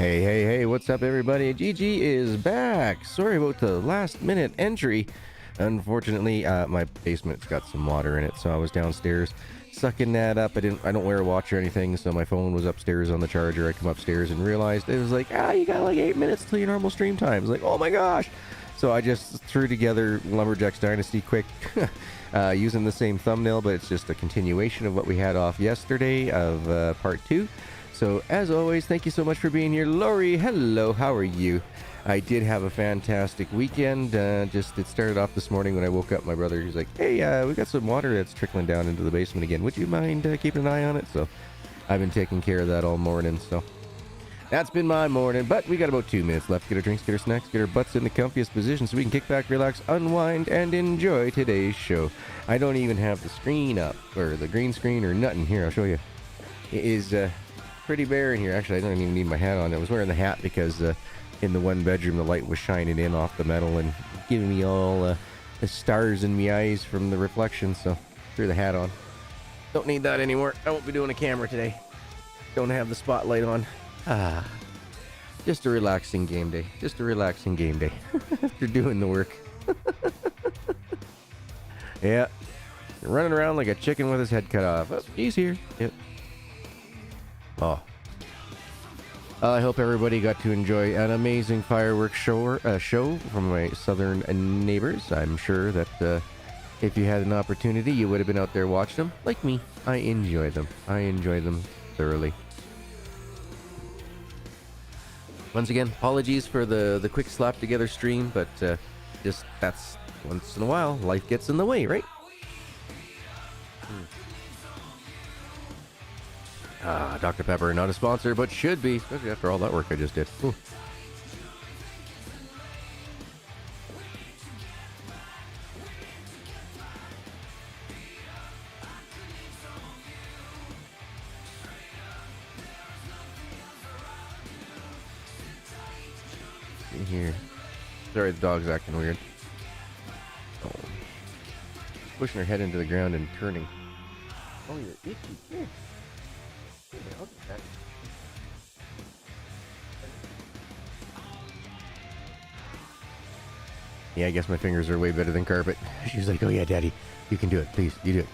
Hey, what's up, everybody? GG is back. Sorry about the last minute entry. Unfortunately, my basement's got some water in it, so I was downstairs sucking that up. I don't wear a watch or anything, so my phone was upstairs on the charger. I come upstairs and realized it was like, you got like 8 minutes till your normal stream time. I was like, oh my gosh. So I just threw together Lumberjacks Dynasty quick, using the same thumbnail, but it's just a continuation of what we had off yesterday of part 2. So, as always, thank you so much for being here. Lori, hello, how are you? I did have a fantastic weekend. It started off this morning when I woke up. My brother, he's like, hey, we got some water that's trickling down into the basement again. Would you mind keeping an eye on it? So, I've been taking care of that all morning. So, that's been my morning. But we got about 2 minutes left. Get our drinks, get our snacks, get our butts in the comfiest position so we can kick back, relax, unwind, and enjoy today's show. I don't even have the screen up, or the green screen, or nothing. Here, I'll show you. It is, pretty bare in here. Actually, I don't even need my hat on. I was wearing the hat because in the one bedroom the light was shining in off the metal and giving me all the stars in my eyes from the reflection, so threw the hat on. Don't need that anymore. I won't be doing a camera today. Don't have the spotlight on. Just a relaxing game day. Just a relaxing game day after doing the work. Yeah, running around like a chicken with his head cut off. Oh, he's here. Yep. Oh, I hope everybody got to enjoy an amazing fireworks show from my southern neighbors. I'm sure that if you had an opportunity, you would have been out there watching them. Like me, I enjoy them. I enjoy them thoroughly. Once again, apologies for the quick slap together stream, but just that's once in a while, life gets in the way, right? Dr. Pepper, not a sponsor, but should be, especially after all that work I just did. Ooh. In here. Sorry, the dog's acting weird. Oh. Pushing her head into the ground and turning. Oh, you're itchy kid. Yeah, I guess my fingers are way better than carpet. She's like, oh yeah, daddy, you can do it. Please, you do it.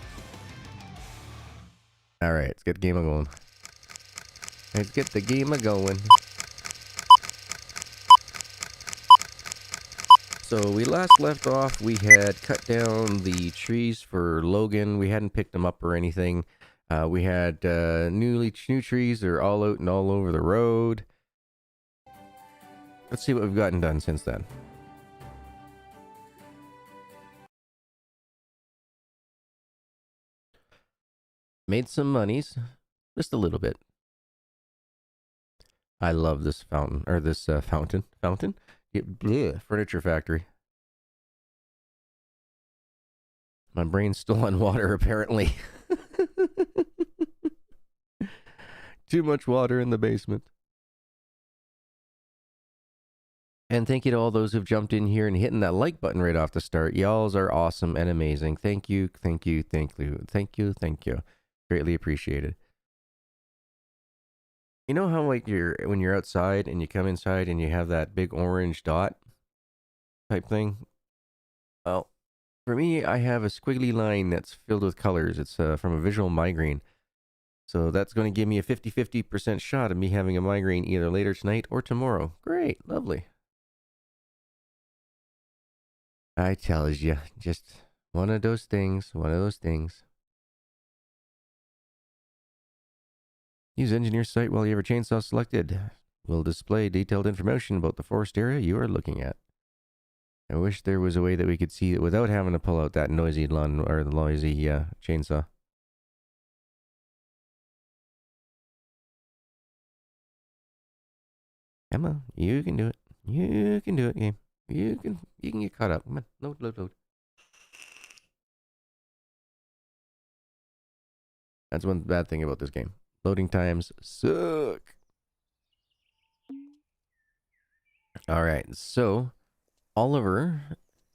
Alright, let's get the game going. Let's get the game going. So we last left off, we had cut down the trees for Logan. We hadn't picked them up or anything. We had new trees. They're all out and all over the road. Let's see what we've gotten done since then. Made some monies. Just a little bit. I love this fountain. Or this fountain. Fountain? Yeah, furniture factory. My brain's still on water, apparently. Too much water in the basement. And thank you to all those who've jumped in here and hitting that like button right off the start. Y'alls are awesome and amazing. Thank you. Greatly appreciated. You know how like when you're outside and you come inside and you have that big orange dot type thing? Well, for me, I have a squiggly line that's filled with colors. It's from a visual migraine. So that's going to give me a 50-50% shot of me having a migraine either later tonight or tomorrow. Great, lovely. I tells you, just one of those things. Use engineer site while you have a chainsaw selected. Will display detailed information about the forest area you are looking at. I wish there was a way that we could see it without having to pull out that noisy lawn or the noisy chainsaw. Emma, you can do it. You can do it, game. You can get caught up. Come on, load. That's one bad thing about this game. Loading times suck. Alright, so Oliver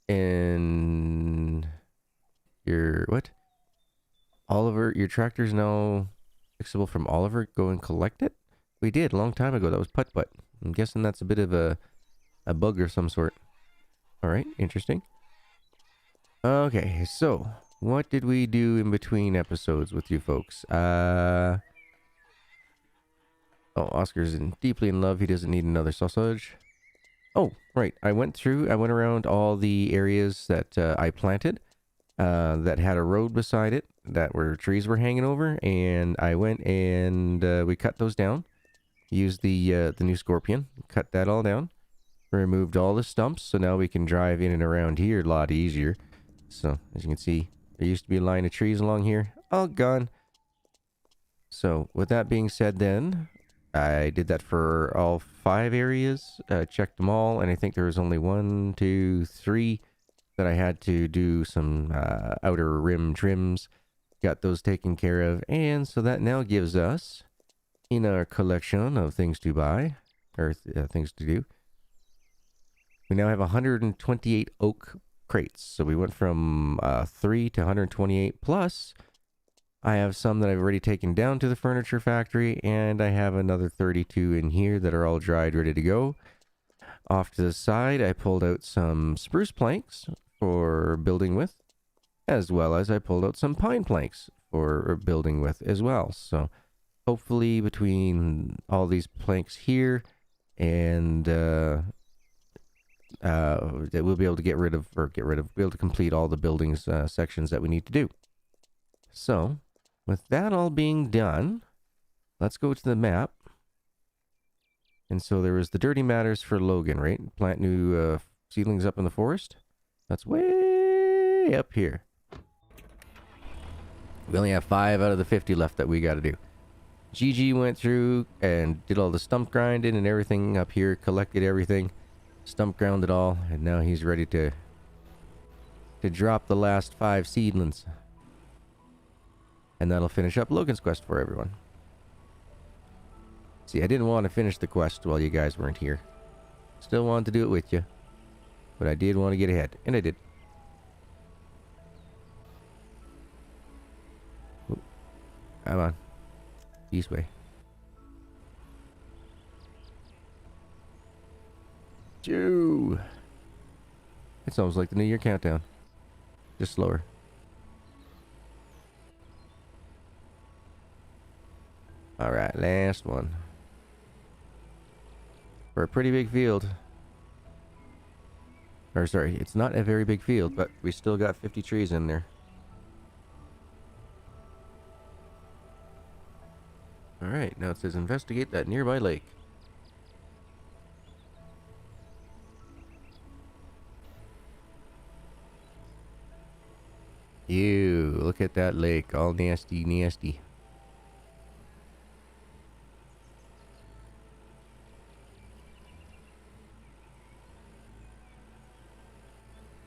and your Oliver, your tractor's now fixable from Oliver. Go and collect it. We did a long time ago. That was putt. I'm guessing that's a bit of a bug of some sort. Alright, interesting. Okay, so what did we do in between episodes with you folks? Oh, Oscar's deeply in love. He doesn't need another sausage. Oh, right. I went around all the areas that I planted that had a road beside it that where trees were hanging over, and I went and we cut those down. Used the new Scorpion, cut that all down, removed all the stumps, so now we can drive in and around here a lot easier. So, as you can see, there used to be a line of trees along here, all gone. So, with that being said then, I did that for all 5 areas, checked them all, and I think there was only 1, 2, 3 that I had to do some outer rim trims. Got those taken care of, and so that now gives us, in our collection of things to buy, or things to do, we now have 128 oak crates. So we went from 3 to 128, plus I have some that I've already taken down to the furniture factory, and I have another 32 in here that are all dried, ready to go. Off to the side, I pulled out some spruce planks for building with, as well as I pulled out some pine planks for building with as well. So hopefully between all these planks here and that we'll be able to be able to complete all the buildings sections that we need to do. So with that all being done, let's go to the map. And so there was the dirty matters for Logan, right? Plant new seedlings up in the forest. That's way up here. We only have 5 out of the 50 left that we got to do. GG went through and did all the stump grinding and everything up here, collected everything, stump ground it all, and now he's ready to drop the last 5 seedlings. And that'll finish up Logan's quest for everyone. See, I didn't want to finish the quest while you guys weren't here. Still wanted to do it with you, but I did want to get ahead, and I did. Ooh, come on. This way. Chew. It's almost like the New Year countdown. Just slower. Alright, last one. For a pretty big field. Or sorry, it's not a very big field, but we still got 50 trees in there. Alright, now it says investigate that nearby lake. Ew, look at that lake, all nasty, nasty.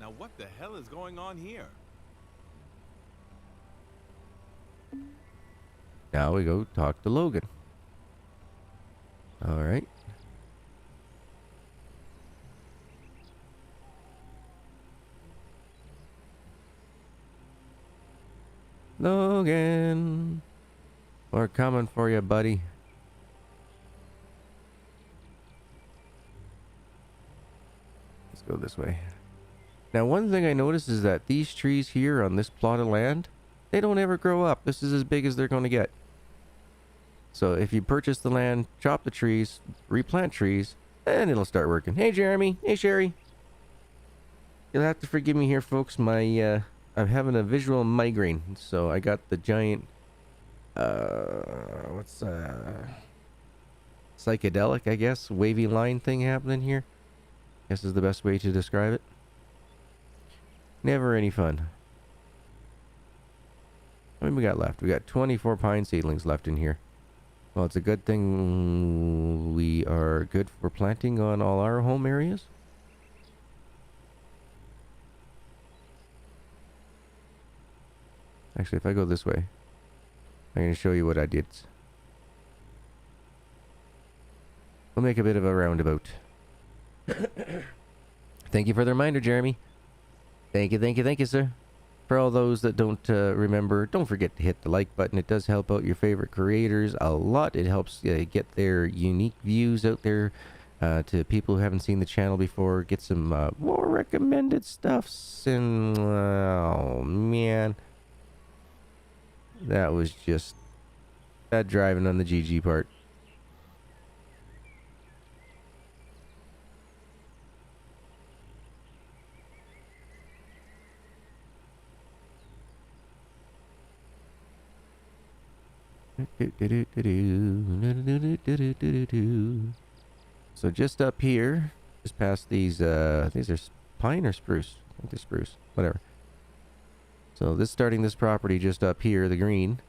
Now what the hell is going on here? Now we go talk to Logan. Alright. Logan, we're coming for you, buddy. Let's go this way. Now, one thing I noticed is that these trees here on this plot of land, they don't ever grow up. This is as big as they're going to get. So if you purchase the land, chop the trees, replant trees, and it'll start working. Hey, Jeremy. Hey, Sherry. You'll have to forgive me here, folks. My, I'm having a visual migraine. So I got the giant, psychedelic, I guess, wavy line thing happening here. Guess is the best way to describe it. Never any fun. What do we got left? We got 24 pine seedlings left in here. Well, it's a good thing we are good for planting on all our home areas. Actually, if I go this way, I'm going to show you what I did. We'll make a bit of a roundabout. Thank you for the reminder, Jeremy. Thank you, sir. For all those that don't remember, don't forget to hit the like button. It does help out your favorite creators a lot. It helps get their unique views out there To people who haven't seen the channel before, get some more recommended stuffs. And oh man, that was just that driving on the GG part. So just up here, just past these are pine or spruce? I think they're spruce, whatever. So this starting this property just up here, the green.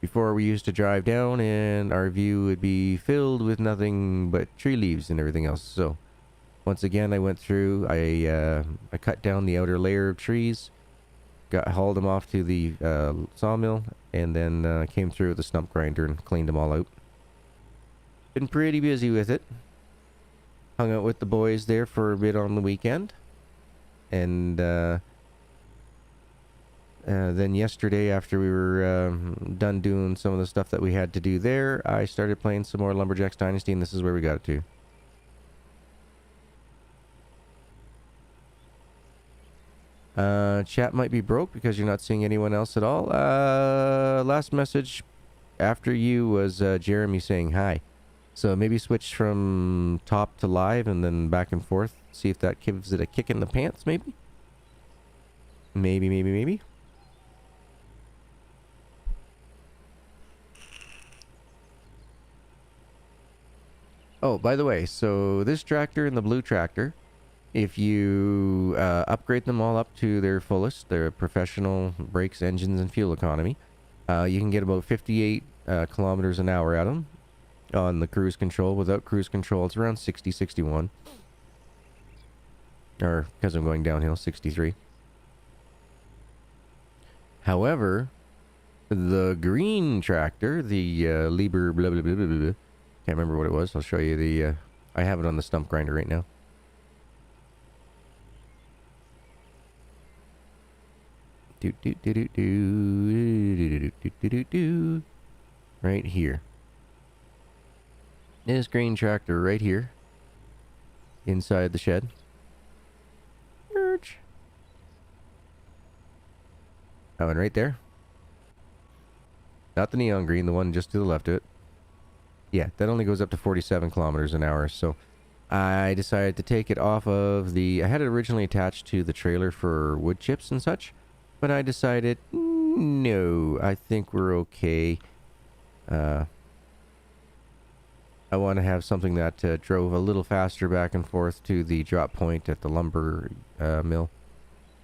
Before we used to drive down and our view would be filled with nothing but tree leaves and everything else. So once again, I went through, I cut down the outer layer of trees, hauled them off to the sawmill, and then came through with a stump grinder and cleaned them all out. Been pretty busy with it. Hung out with the boys there for a bit on the weekend. And then yesterday, after we were done doing some of the stuff that we had to do there, I started playing some more Lumberjacks Dynasty, and this is where we got it to. Chat might be broke because you're not seeing anyone else at all. Last message after you was Jeremy saying hi. So maybe switch from top to live and then back and forth. See if that gives it a kick in the pants, maybe? Maybe. Oh, by the way, so this tractor and the blue tractor, if you upgrade them all up to their fullest, their professional brakes, engines, and fuel economy, you can get about 58 kilometers an hour out of them on the cruise control. Without cruise control, it's around 60, 61. Or, because I'm going downhill, 63. However, the green tractor, the Lieber blah blah blah blah blah, can't remember what it was. I'll show you the, I have it on the stump grinder right now. Right here. This green tractor right here. Inside the shed. That one right there. Not the neon green, the one just to the left of it. Yeah, that only goes up to 47 kilometers an hour. So I decided to take it off of the... I had it originally attached to the trailer for wood chips and such. But I decided, no, I think we're okay. I want to have something that drove a little faster back and forth to the drop point at the lumber mill.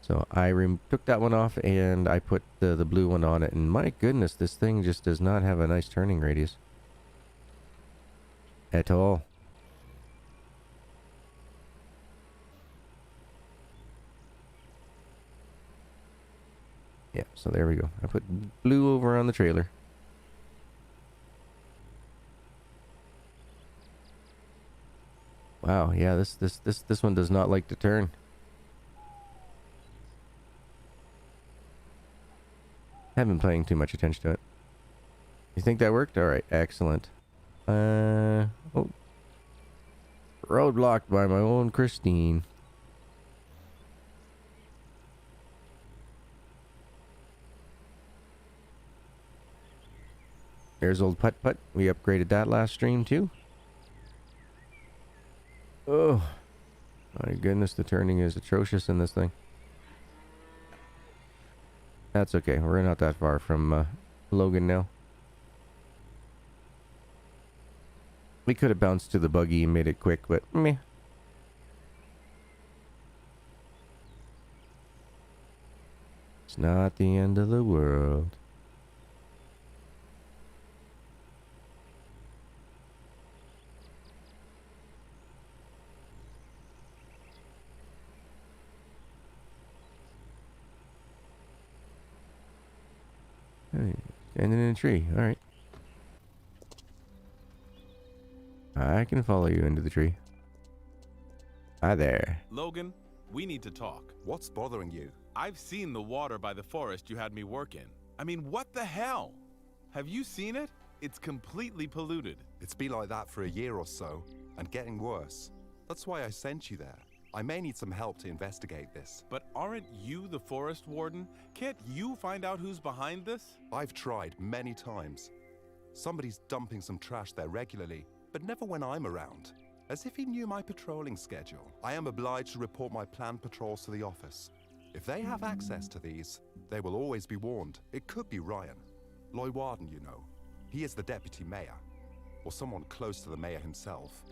So I took that one off and I put the blue one on it. And my goodness, this thing just does not have a nice turning radius. At all. Yeah, so there we go. I put blue over on the trailer. Wow, yeah, this one does not like to turn. Haven't been paying too much attention to it. You think that worked? Alright, excellent. Oh. Roadblocked by my own Christine. There's old Putt Putt. We upgraded that last stream too. Oh, my goodness, the turning is atrocious in this thing. That's okay. We're not that far from Logan now. We could have bounced to the buggy and made it quick, but meh. It's not the end of the world. Hey, standing in a tree. Alright. I can follow you into the tree. Hi there. Logan, we need to talk. What's bothering you? I've seen the water by the forest you had me work in. I mean, what the hell? Have you seen it? It's completely polluted. It's been like that for a year or so. and getting worse. That's why I sent you there. I may need some help to investigate this. But aren't you the forest warden? Can't you find out who's behind this? I've tried many times. Somebody's dumping some trash there regularly, but never when I'm around. As if he knew my patrolling schedule. I am obliged to report my planned patrols to the office. If they have access to these, they will always be warned. It could be Ryan. Lloyd Warden, you know. He is the deputy mayor. Or someone close to the mayor himself.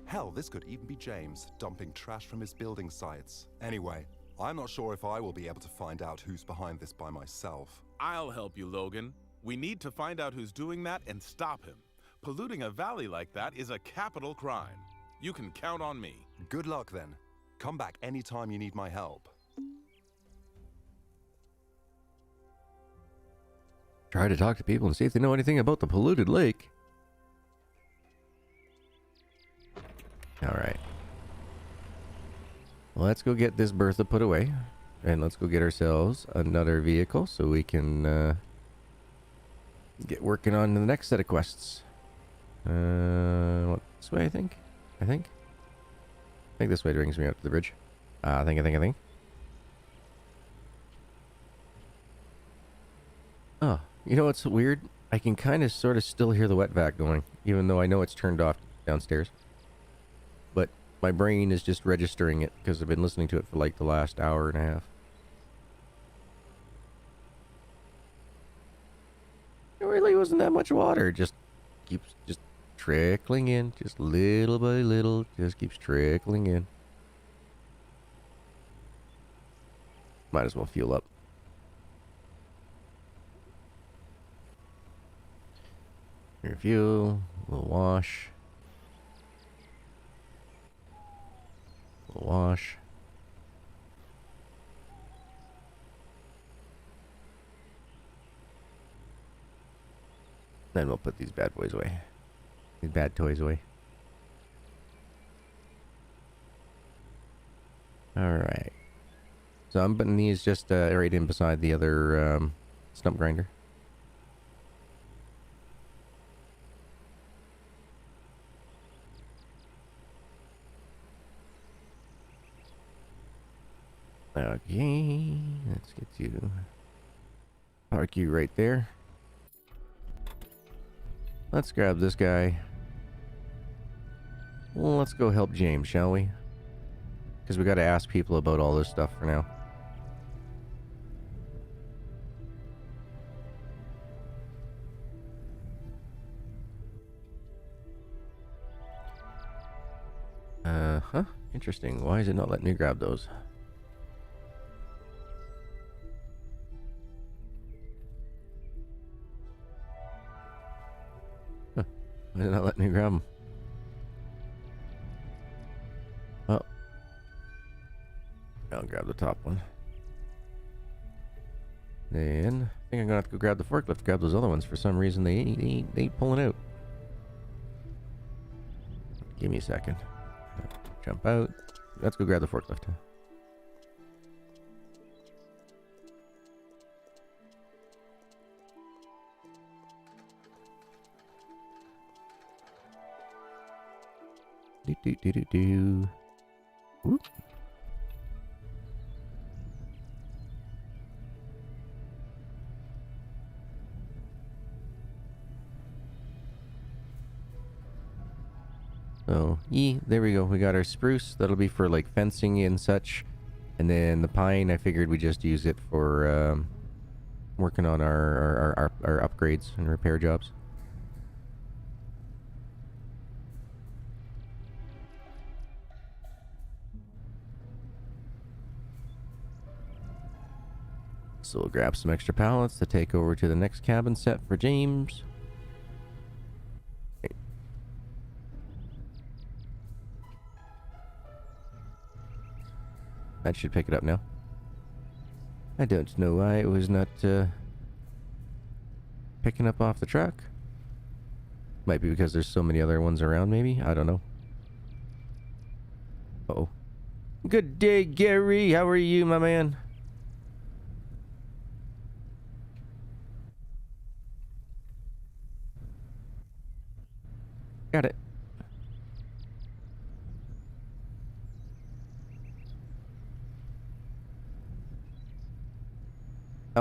Hell, this could even be James, dumping trash from his building sites. Anyway, I'm not sure if I will be able to find out who's behind this by myself. I'll help you, Logan. We need to find out who's doing that and stop him. Polluting a valley like that is a capital crime. You can count on me. Good luck then. Come back anytime you need my help. Try to talk to people and see if they know anything about the polluted lake. Alright. Well, let's go get this Bertha put away. And let's go get ourselves another vehicle so we can get working on the next set of quests. What, this way, I think? I think this way brings me out to the bridge. I think. Oh, you know what's weird? I can kind of sort of still hear the wet vac going, even though I know it's turned off downstairs. But my brain is just registering it because I've been listening to it for like the last hour and a half. It really wasn't that much water. It just keeps just trickling in, just little by little, just keeps trickling in. Might as well fuel up. Refuel, we'll wash. We'll wash. Then we'll put these bad boys away. These bad toys away. Alright. So I'm putting these just right in beside the other stump grinder. Okay, let's get you, park you right there. Let's grab this guy. Well, let's go help James, shall we? Because we got to ask people about all this stuff for now. Huh? Interesting. Why is it not letting me grab those? Why is it not letting me grab them? Oh. I'll grab the top one. Then, I think I'm gonna have to go grab the forklift, grab those other ones. For some reason, they ain't pulling out. Give me a second. Jump out. Let's go grab the forklift. Do. Whoop. So, there we go. We got our spruce. That'll be for like fencing and such. And then the pine, I figured we just use it for working on our upgrades and repair jobs. So we'll grab some extra pallets to take over to the next cabin set for James. Okay. That should pick it up now. I don't know why it was not picking up off the truck. Might be because there's so many other ones around, maybe? I don't know. Uh-oh. Good day, Gary. How are you, my man? Got it.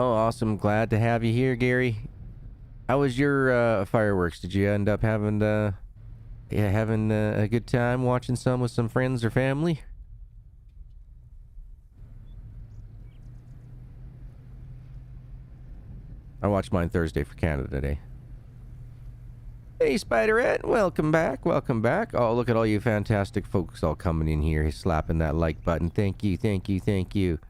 Oh, awesome. Glad to have you here, Gary. How was your fireworks? Did you end up having a good time watching some with some friends or family? I watched mine Thursday for Canada Day. Hey, Spiderette, welcome back, welcome back. Oh, look at all you fantastic folks all coming in here, slapping that like button. Thank you, thank you, thank you.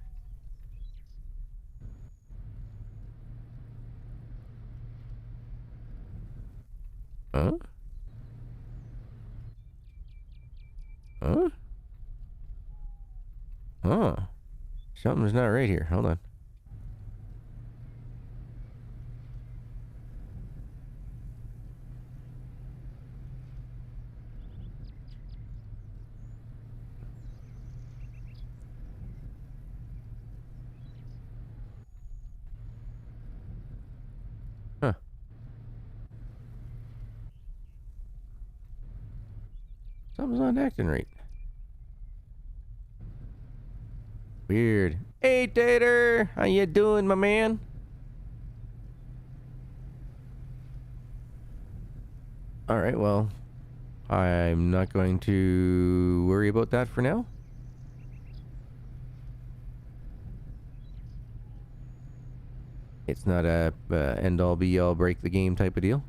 Huh? Huh? Huh? Something's not right here. Hold on. Huh. Something's not acting right. Weird. Hey, Tater! How you doing, my man? Alright, well, I'm not going to worry about that for now. It's not a end-all be-all break the game type of deal.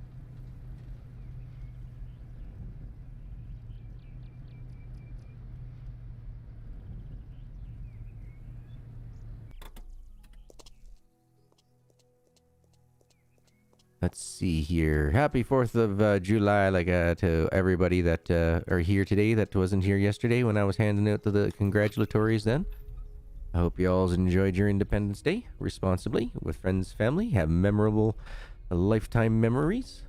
Let's see here. Happy 4th of July, to everybody that are here today that wasn't here yesterday when I was handing out the congratulatories then. I hope you all enjoyed your Independence Day responsibly with friends, family. Have memorable lifetime memories.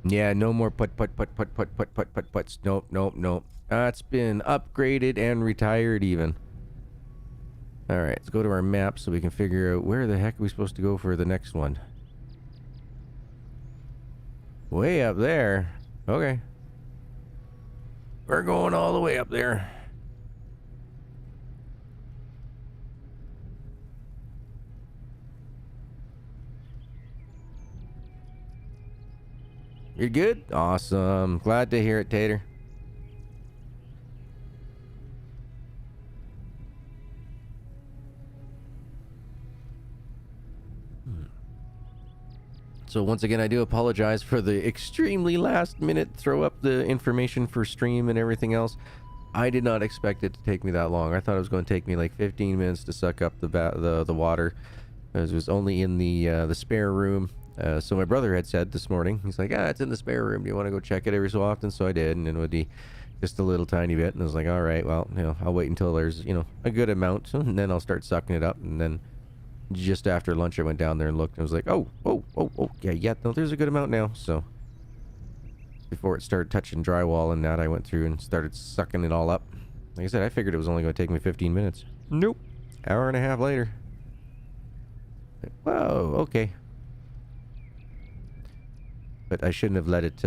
Yeah, no more puts. Nope, nope, nope. It's been upgraded and retired even. Alright, let's go to our map so we can figure out where the heck are we supposed to go for the next one. Way up there. Okay. We're going all the way up there. You're good? Awesome. Glad to hear it, Tater. So once again, I do apologize for the extremely last minute throw up the information for stream and everything else. I did not expect it to take me that long. I thought it was going to take me like 15 minutes to suck up the water. It was only in the spare room. So my brother had said this morning, he's like, it's in the spare room. Do you want to go check it every so often? So I did, and it would be just a little tiny bit. And I was like, all right, well, I'll wait until there's, a good amount, and then I'll start sucking it up. And then just after lunch, I went down there and looked, and I was like, oh, yeah, no, there's a good amount now. So before it started touching drywall and that, I went through and started sucking it all up. Like I said, I figured it was only going to take me 15 minutes. Nope. Hour and a half later. Whoa, okay. But I shouldn't have let it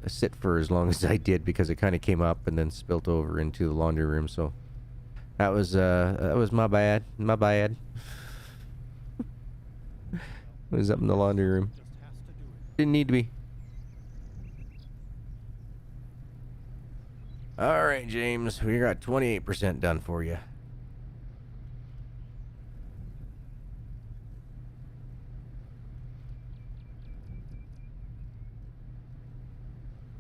sit for as long as I did, because it kind of came up and then spilt over into the laundry room. So that was my bad. My bad. It was up in the laundry room. Didn't need to be. All right, James, we got 28% done for you.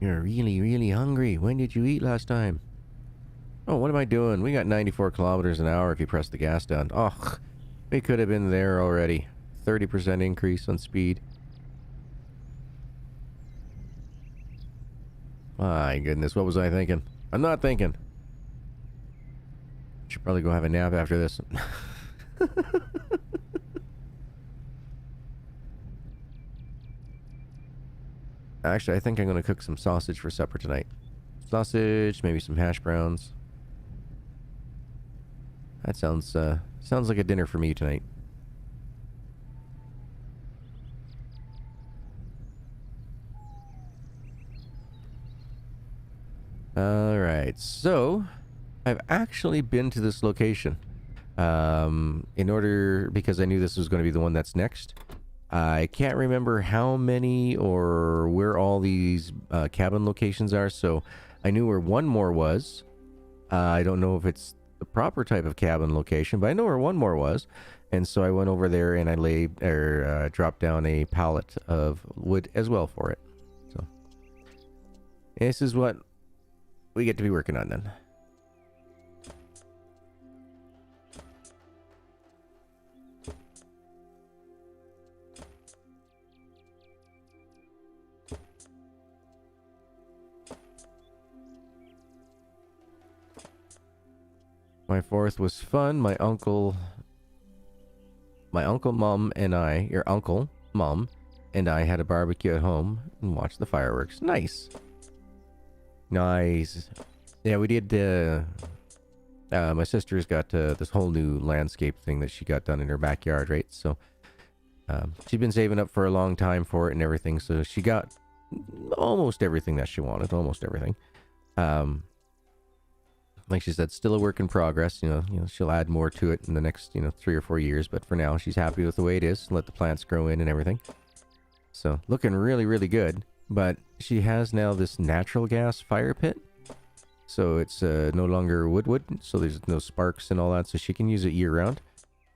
You're really, really hungry. When did you eat last time? Oh, what am I doing? We got 94 kilometers an hour if you press the gas down. Oh, we could have been there already. 30% increase on speed. My goodness, what was I thinking? I'm not thinking. Should probably go have a nap after this. Actually, I think I'm going to cook some sausage for supper tonight. Sausage, maybe some hash browns. That sounds like a dinner for me tonight. Alright, so I've actually been to this location. Because I knew this was going to be the one that's next. I can't remember how many or where all these cabin locations are, so I knew where one more was. I don't know if it's the proper type of cabin location, but I know where one more was. And so I went over there and I dropped down a pallet of wood as well for it. So this is what we get to be working on then. My 4th was fun. My uncle, mom, and I, your uncle, mom, and I had a barbecue at home and watched the fireworks. Nice. Nice. Yeah, we did, my sister's got this whole new landscape thing that she got done in her backyard, right? So, she'd been saving up for a long time for it and everything, so she got almost everything that she wanted, almost everything. Like she said, still a work in progress. You know, she'll add more to it in the next, 3 or 4 years. But for now, she's happy with the way it is. Let the plants grow in and everything. So looking really, really good. But she has now this natural gas fire pit. So it's no longer wood. So there's no sparks and all that. So she can use it year round.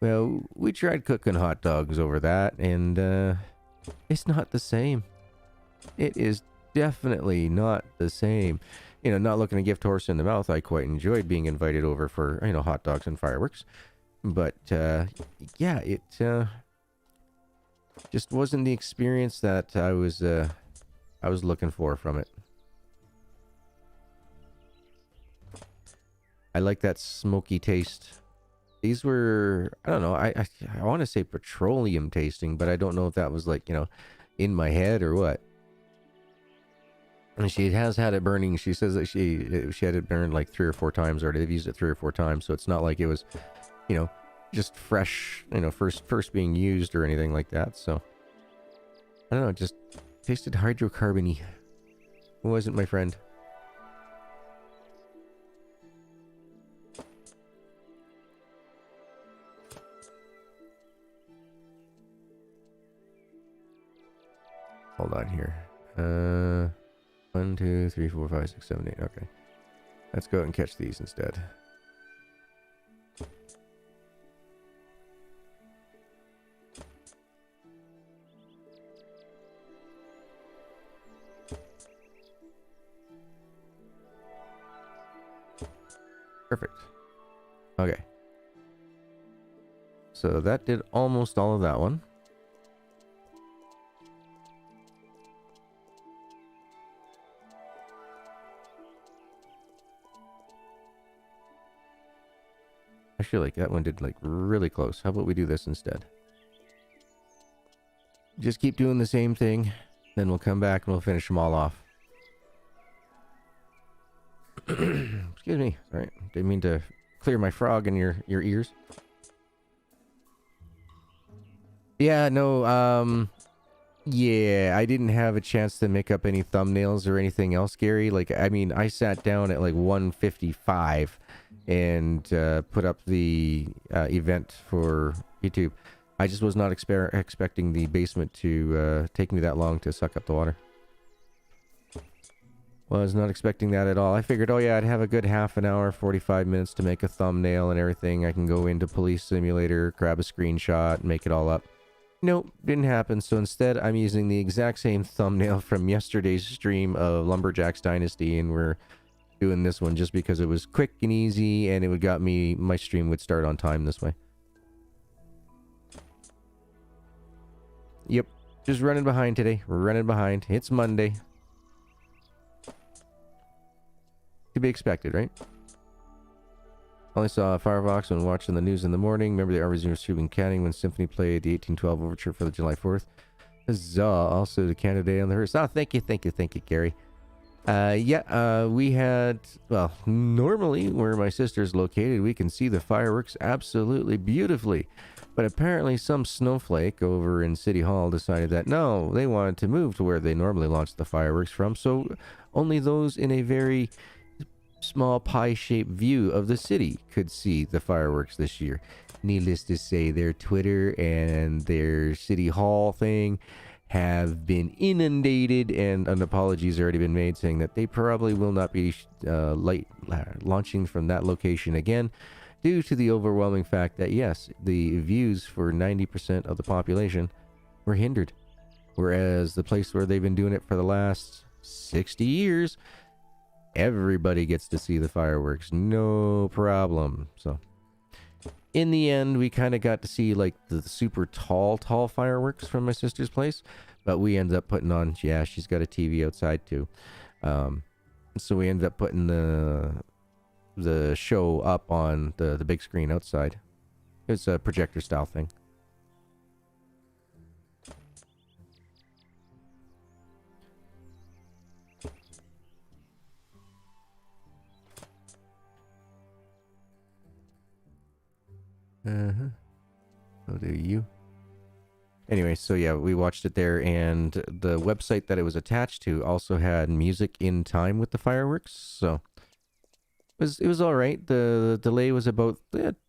Well, we tried cooking hot dogs over that. And it's not the same. It is definitely not the same. Not looking to gift horse in the mouth, I quite enjoyed being invited over for, hot dogs and fireworks. But, yeah, it just wasn't the experience that I was looking for from it. I like that smoky taste. These were, I don't know, I want to say petroleum tasting, but I don't know if that was like, in my head or what. And she has had it burning. She says that she had it burned like 3 or 4 times already. They've used it 3 or 4 times, so it's not like it was, just fresh, first being used or anything like that. So I don't know, it just tasted hydrocarbony. It wasn't my friend. Hold on here. 1, 2, 3, 4, 5, 6, 7, 8. Okay. Let's go and catch these instead. Perfect. Okay. So that did almost all of that one. I feel like that one did like really close. How about we do this instead? Just keep doing the same thing, then we'll come back and we'll finish them all off. Excuse me. Sorry, didn't mean to clear my frog in your ears. Yeah, no, yeah, I didn't have a chance to make up any thumbnails or anything else, Gary. Like, I mean, I sat down at like 1:55 and put up the event for YouTube. I just was not expecting the basement to take me that long to suck up the water. Was not expecting that at all. I figured, oh yeah, I'd have a good half an hour, 45 minutes to make a thumbnail and everything. I can go into Police Simulator, grab a screenshot, make it all up. Nope, didn't happen. So instead, I'm using the exact same thumbnail from yesterday's stream of Lumberjacks Dynasty, and we're doing this one just because it was quick and easy, and it would got me, my stream would start on time this way. Yep, just running behind today. We're running behind. It's Monday. To be expected, right? Only saw Firefox when watching the news in the morning. Remember the Arby's Tubing Canning when Symphony played the 1812 Overture for the July 4th. Huzzah. Also the Canada Day on the hearse. Oh, thank you, Gary. We had, well, normally where my sister's located, we can see the fireworks absolutely beautifully. But apparently some snowflake over in City Hall decided that no, they wanted to move to where they normally launch the fireworks from. So only those in a very small pie-shaped view of the city could see the fireworks this year. Needless to say, their Twitter and their City Hall thing have been inundated, and an apology's already been made saying that they probably will not be launching from that location again due to the overwhelming fact that, yes, the views for 90% of the population were hindered. Whereas the place where they've been doing it for the last 60 years, everybody gets to see the fireworks, no problem. So in the end, we kind of got to see like the super tall fireworks from my sister's place, but we ended up putting on, yeah, she's got a TV outside too. So we ended up putting the show up on the big screen outside. It's a projector style thing. Oh, do you? Anyway, so yeah, we watched it there, and the website that it was attached to also had music in time with the fireworks, so it was all right. The delay was about,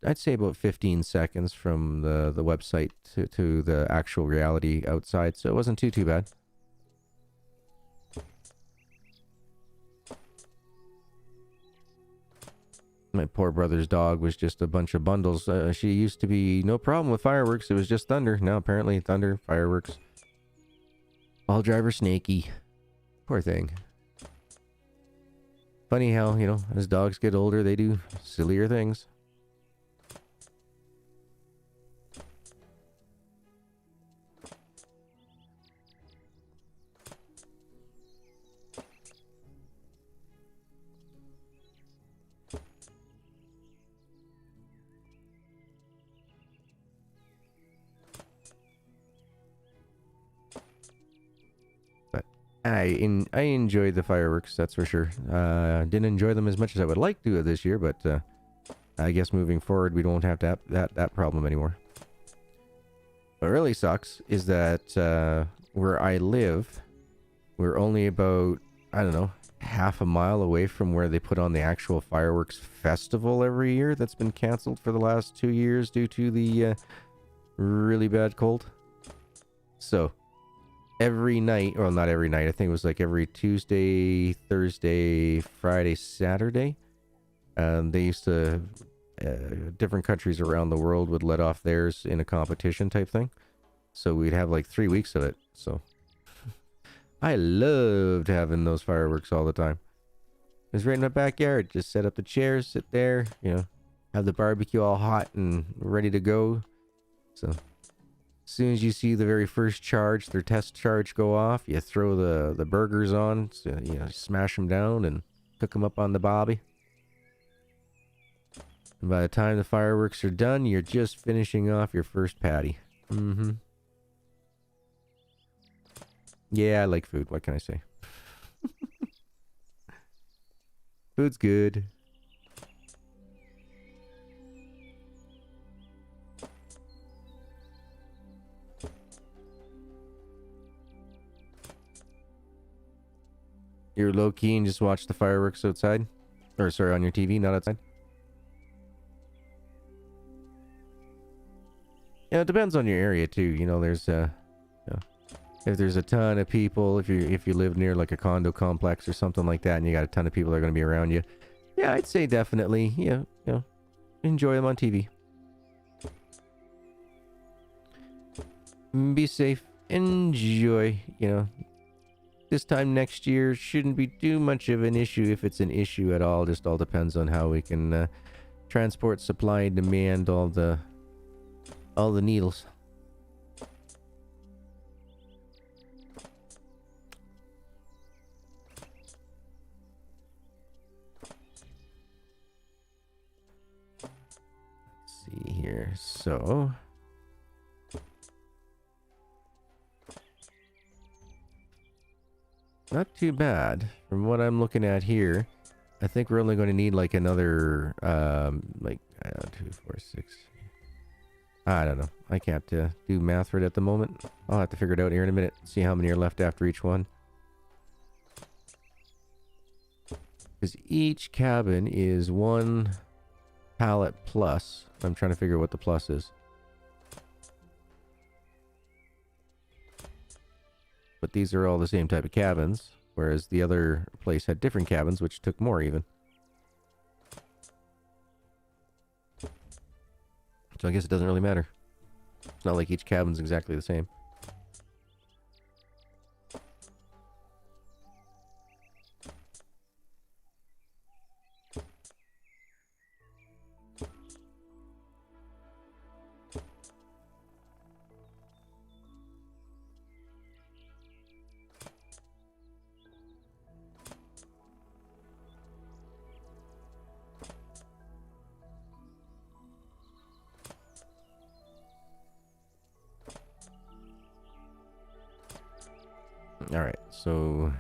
I'd say about 15 seconds from the website to the actual reality outside, so it wasn't too bad. My poor brother's dog was just a bunch of bundles. She used to be no problem with fireworks. It was just thunder. Now apparently thunder, fireworks. All driver snaky. Poor thing. Funny how, you know, as dogs get older, they do sillier things. I enjoyed the fireworks, that's for sure. Didn't enjoy them as much as I would like to this year, but I guess moving forward we don't have to have that problem anymore. What really sucks is that where I live, we're only about, I don't know, half a mile away from where they put on the actual fireworks festival every year that's been canceled for the last 2 years due to the really bad cold. So every night, well, not every night, I think it was like every Tuesday, Thursday, Friday, Saturday, they used to, different countries around the world would let off theirs in a competition type thing. So we'd have like 3 weeks of it. So I loved having those fireworks all the time. It was right in my backyard. Just set up the chairs, sit there, you know, have the barbecue all hot and ready to go. So as soon as you see the very first charge, their test charge go off, you throw the burgers on, so, you know, smash them down and cook them up on the bobby. And by the time the fireworks are done, you're just finishing off your first patty. Mm-hmm. Yeah, I like food. What can I say? Food's good. You're low key and just watch the fireworks outside? Or sorry, on your TV, not outside? Yeah, it depends on your area too. You know, there's you know, if there's a ton of people, if you live near like a condo complex or something like that, and you got a ton of people that are going to be around you, yeah, I'd say definitely, yeah, you know, enjoy them on TV. Be safe, enjoy, you know. This time next year shouldn't be too much of an issue, if it's an issue at all. Just all depends on how we can transport, supply, and demand all the needles. Let's see here. So not too bad from what I'm looking at here. I think we're only going to need like another like 2, 4, 6. I don't know. I can't do math right at the moment. I'll have to figure it out here in a minute. See how many are left after each one. Because each cabin is 1 pallet plus. I'm trying to figure what the plus is. But these are all the same type of cabins, whereas the other place had different cabins, which took more even. So I guess it doesn't really matter. It's not like each cabin's exactly the same. Alright, so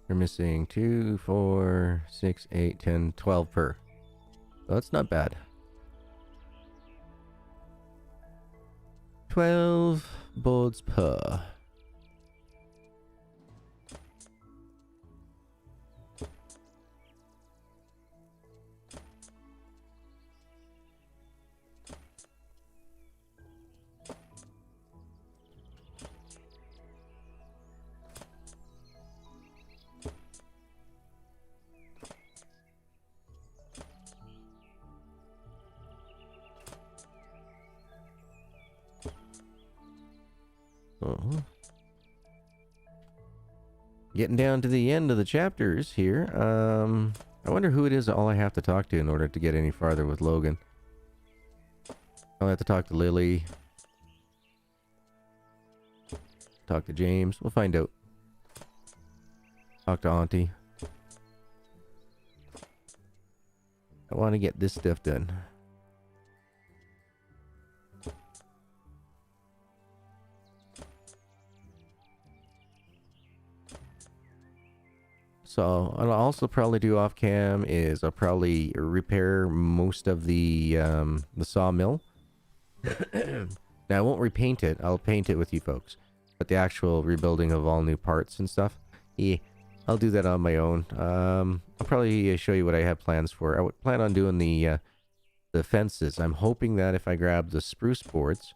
we're missing 2, 4, 6, 8, 10, 12 per. Well, that's not bad. 12 boards per. Getting down to the end of the chapters here. I wonder who it is all I have to talk to in order to get any farther with Logan. I'll have to talk to Lily. Talk to James. We'll find out. Talk to Auntie. I want to get this stuff done. So I'll also probably do off cam is I'll probably repair most of the sawmill. Now I won't repaint it. I'll paint it with you folks. But the actual rebuilding of all new parts and stuff, yeah, I'll do that on my own. I'll probably show you what I have plans for. I would plan on doing the fences. I'm hoping that if I grab the spruce boards,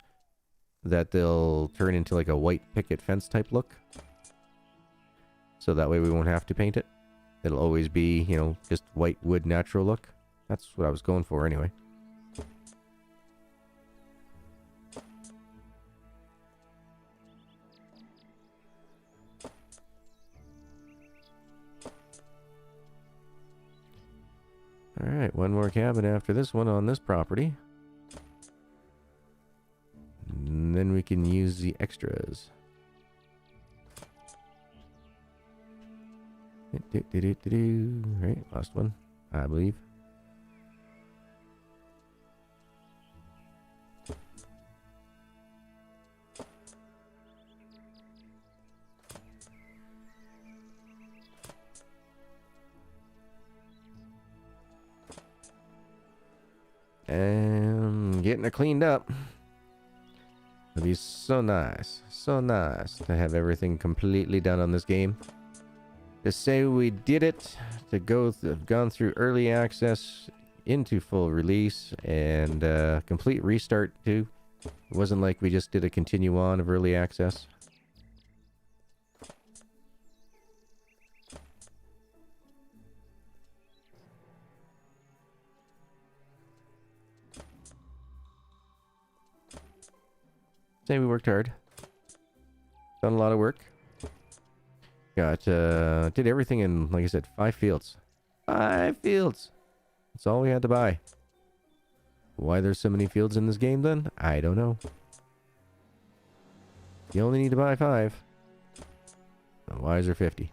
that they'll turn into like a white picket fence type look. So that way we won't have to paint it. It'll always be, you know, just white wood natural look. That's what I was going for anyway. Alright, one more cabin after this one on this property. And then we can use the extras. Right, last one, I believe. And getting it cleaned up. It'll be so nice to have everything completely done on this game. To say we did it, to have gone through early access into full release and complete restart too. It wasn't like we just did a continue on of early access. Say we worked hard. Done a lot of work. Got, did everything in, like I said, 5 fields. 5 fields! That's all we had to buy. Why there's so many fields in this game then? I don't know. You only need to buy 5. Why is there 50?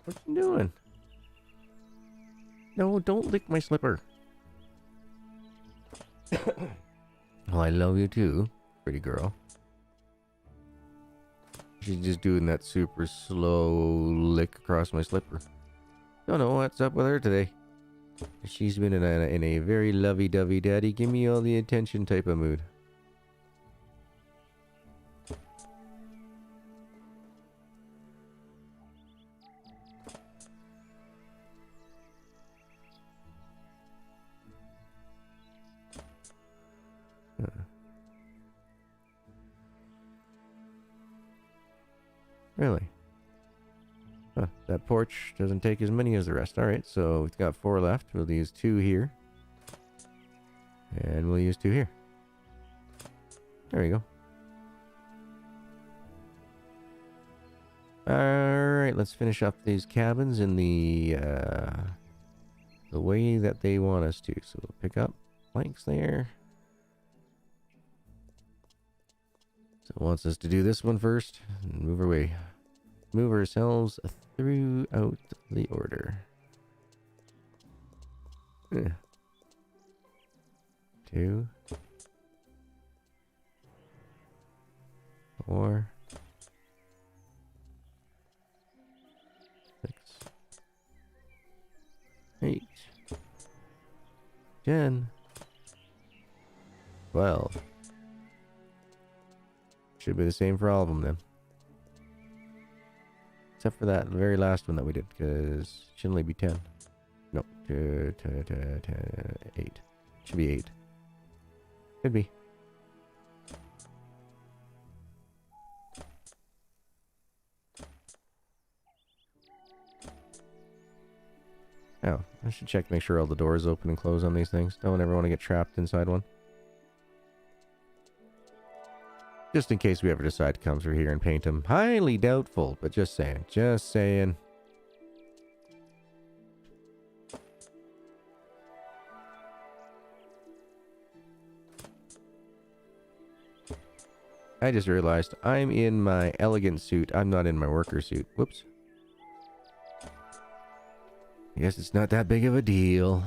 What you doing? No, don't lick my slipper. Well, I love you too, pretty girl. She's just doing that super slow lick across my slipper. Don't know what's up with her today. She's been in a very lovey-dovey daddy, give me all the attention type of mood. Really? Huh, that porch doesn't take as many as the rest. Alright, so we've got 4 left. We'll use 2 here. And we'll use 2 here. There we go. Alright, let's finish up these cabins in the way that they want us to. So we'll pick up planks there. So it wants us to do this one first and move our way. Move ourselves throughout the order. 2, 4, 6, 8, 10, 12. Should be the same for all of them then. Except for that very last one that we did, because it should only be 10. No, 8. Should be 8. Could be. Oh, I should check to make sure all the doors open and close on these things. Don't ever want to get trapped inside one. Just in case we ever decide to come through here and paint them. Highly doubtful, but just saying. Just saying. I just realized I'm in my elegant suit. I'm not in my worker suit. Whoops. I guess it's not that big of a deal.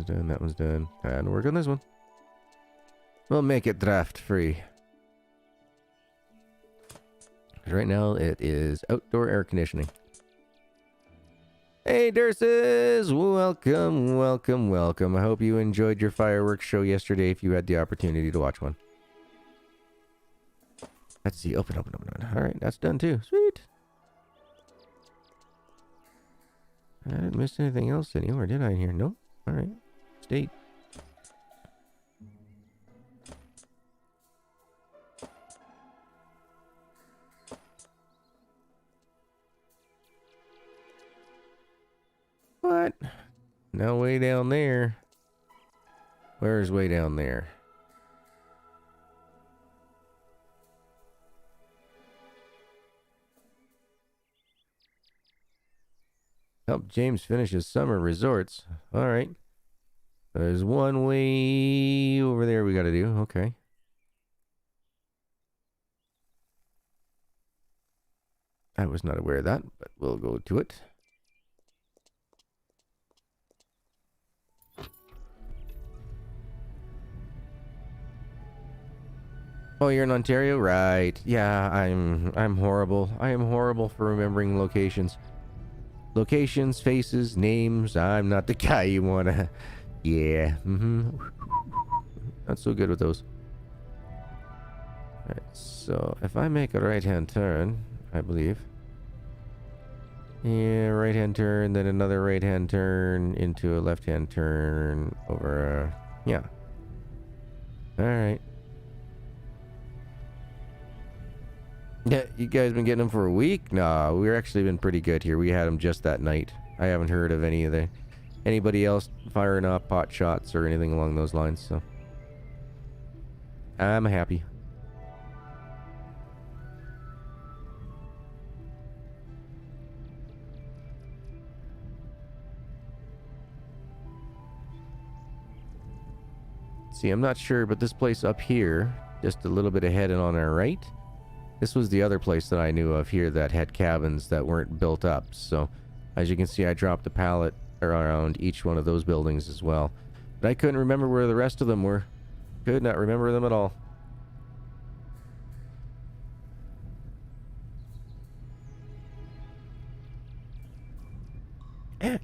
That one's done. And work on this one. We'll make it draft free. Right now it is outdoor air conditioning. Hey Durses! Welcome, welcome, welcome. I hope you enjoyed your fireworks show yesterday if you had the opportunity to watch one. Let's see. Open. Alright, that's done too. Sweet! I didn't miss anything else anywhere, did I, in here? Nope. Alright. State. What? Now way down there. Where's way down there? Help James finish his summer resorts. Alright. There's one way over there we gotta do. Okay. I was not aware of that, but we'll go to it. Oh, you're in Ontario? Right. Yeah, I'm horrible. I am horrible for remembering locations. Locations, faces, names. I'm not the guy you wanna... Yeah. Not so good with those. Alright, so if I make a right-hand turn, I believe. Yeah, right-hand turn, then another right-hand turn into a left-hand turn over yeah. Alright. Yeah, you guys been getting them for a week? Nah, we've actually been pretty good here. We had them just that night. I haven't heard of any of the anybody else firing off pot shots or anything along those lines, so I'm happy. See, I'm not sure, but this place up here, just a little bit ahead and on our right, this was the other place that I knew of here that had cabins that weren't built up. So, as you can see, I dropped a pallet around each one of those buildings as well. But I couldn't remember where the rest of them were. Could not remember them at all.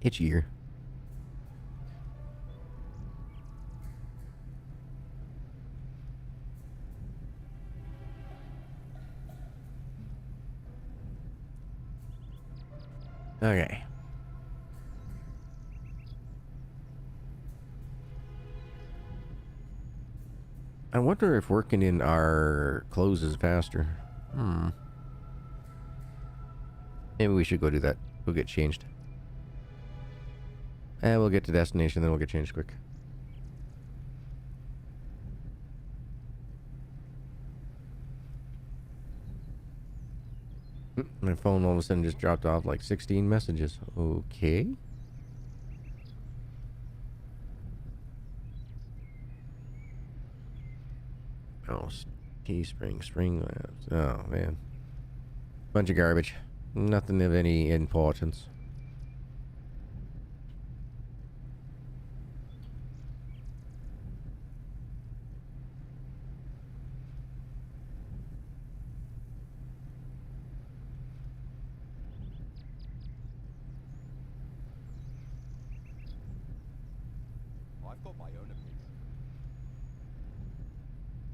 Itchy ear. Okay. I wonder if working in our clothes is faster. Maybe we should go do that. We'll get changed. And we'll get to destination, then we'll get changed quick. My phone all of a sudden just dropped off like 16 messages. Okay. Oh, Teespring, Spring Labs. Oh, man. Bunch of garbage. Nothing of any importance.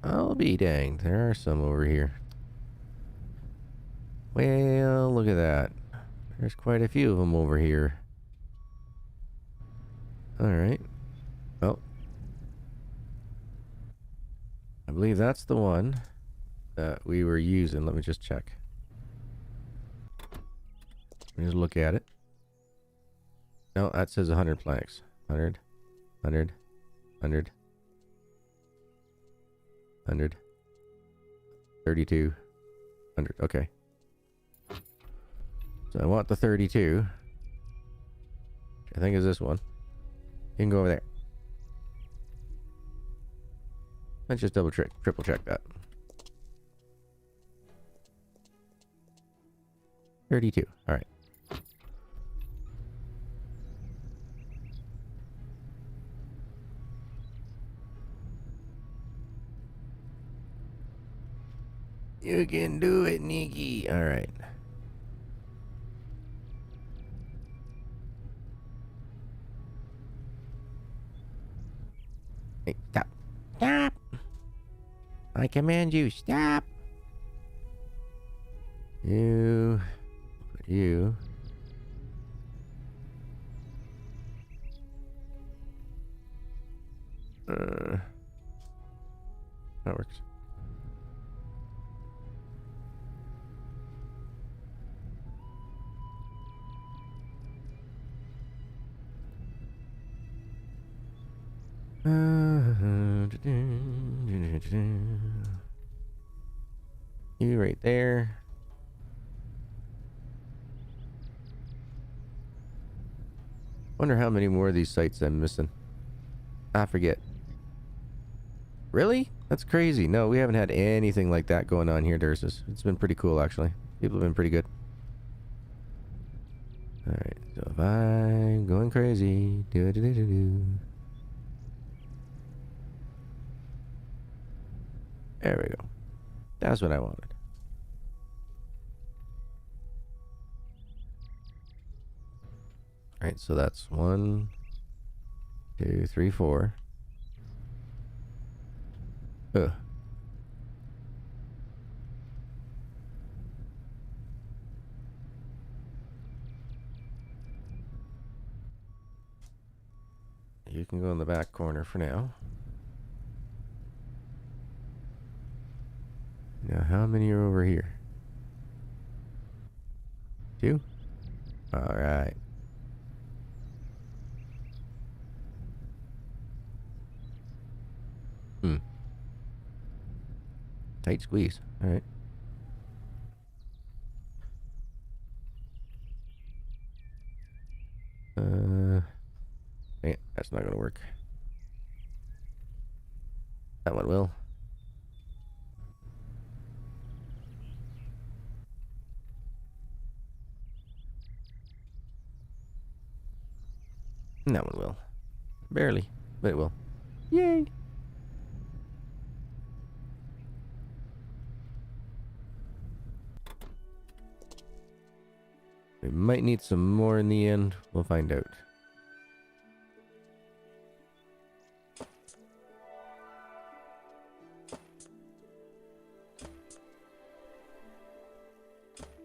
I'll be danged. There are some over here. Well, look at that. There's quite a few of them over here. Alright. Well. I believe that's the one that we were using. Let me just check. Let me just look at it. No, that says 100 planks. 100. 100. 100. 100. 32. 100. Okay. So I want the 32. Which I think is this one. You can go over there. Let's just triple check that. 32. Alright. You can do it, Nikki. Alright. Hey, stop. Stop! I command you, stop! You... That works. You right there. Wonder how many more of these sites I'm missing. I forget. Really? That's crazy. No, we haven't had anything like that going on here, Dursus. It's been pretty cool, actually. People have been pretty good. Alright, so if I'm going crazy... There we go. That's what I wanted. Alright, so that's 1, 2, 3, 4. Ugh. You can go in the back corner for now. Now, how many are over here? 2? Alright. Tight squeeze. All right. Hey, that's not gonna work. That one will. And that one will. Barely, but it will. Yay! We might need some more in the end. We'll find out.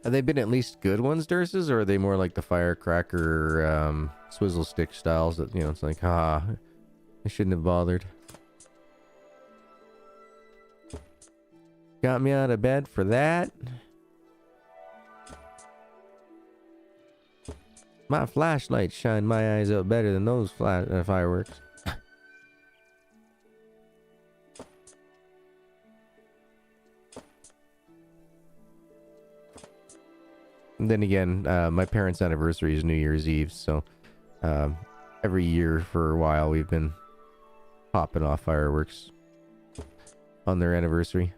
Have they been at least good ones, Durses, or are they more like the firecracker, swizzle stick styles that, you know, it's like, I shouldn't have bothered. Got me out of bed for that. My flashlight shined my eyes out better than those fireworks. And then again, my parents' anniversary is New Year's Eve, so every year for a while we've been popping off fireworks on their anniversary.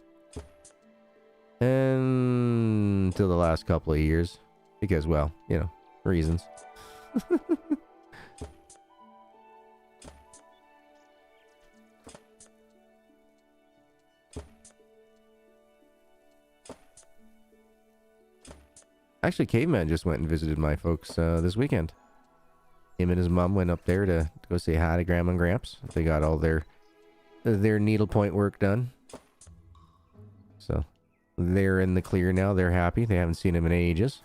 And until the last couple of years, because, well, you know, reasons. Actually, Caveman just went and visited my folks this weekend. Him and his mom went up there to go say hi to Grandma and Gramps. They got all their needlepoint work done. So they're in the clear now. They're happy. They haven't seen him in ages.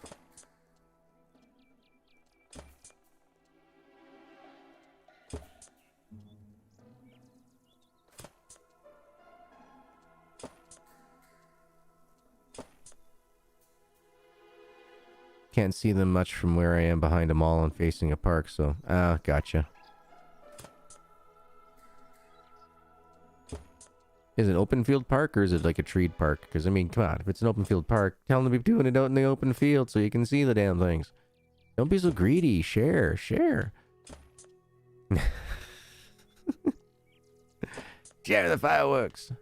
Can't see them much from where I am behind a mall and facing a park, so... gotcha. Is it an open field park, or is it like a treed park? Because, I mean, come on, if it's an open field park, tell them to be doing it out in the open field so you can see the damn things. Don't be so greedy. Share. Share the fireworks.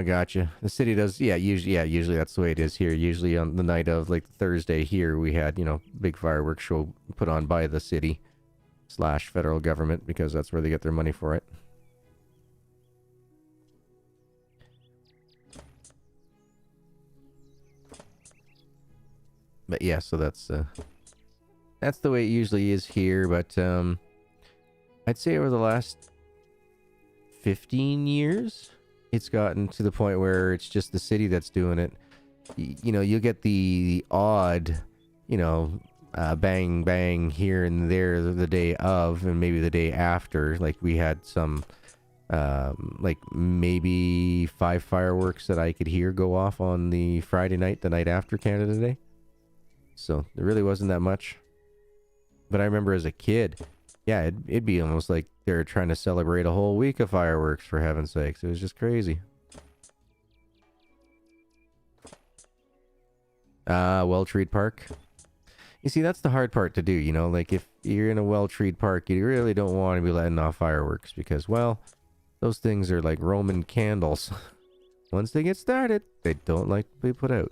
Gotcha. The city does, usually that's the way it is here. Usually on the night of, like, Thursday here, we had, you know, big fireworks show put on by the city / federal government, because that's where they get their money for it. But yeah, so that's the way it usually is here, but I'd say over the last 15 years, it's gotten to the point where it's just the city that's doing it. You know, you get the odd, you know, bang bang here and there the day of, and maybe the day after. Like, we had some, like, maybe 5 fireworks that I could hear go off on the Friday night, the night after Canada Day. So there really wasn't that much. But I remember as a kid, yeah, it'd be almost like they're trying to celebrate a whole week of fireworks, for heaven's sakes. It was just crazy. Well-treed park. You see, that's the hard part to do, you know? Like, if you're in a well-treed park, you really don't want to be letting off fireworks because, well, those things are like Roman candles. Once they get started, they don't like to be put out.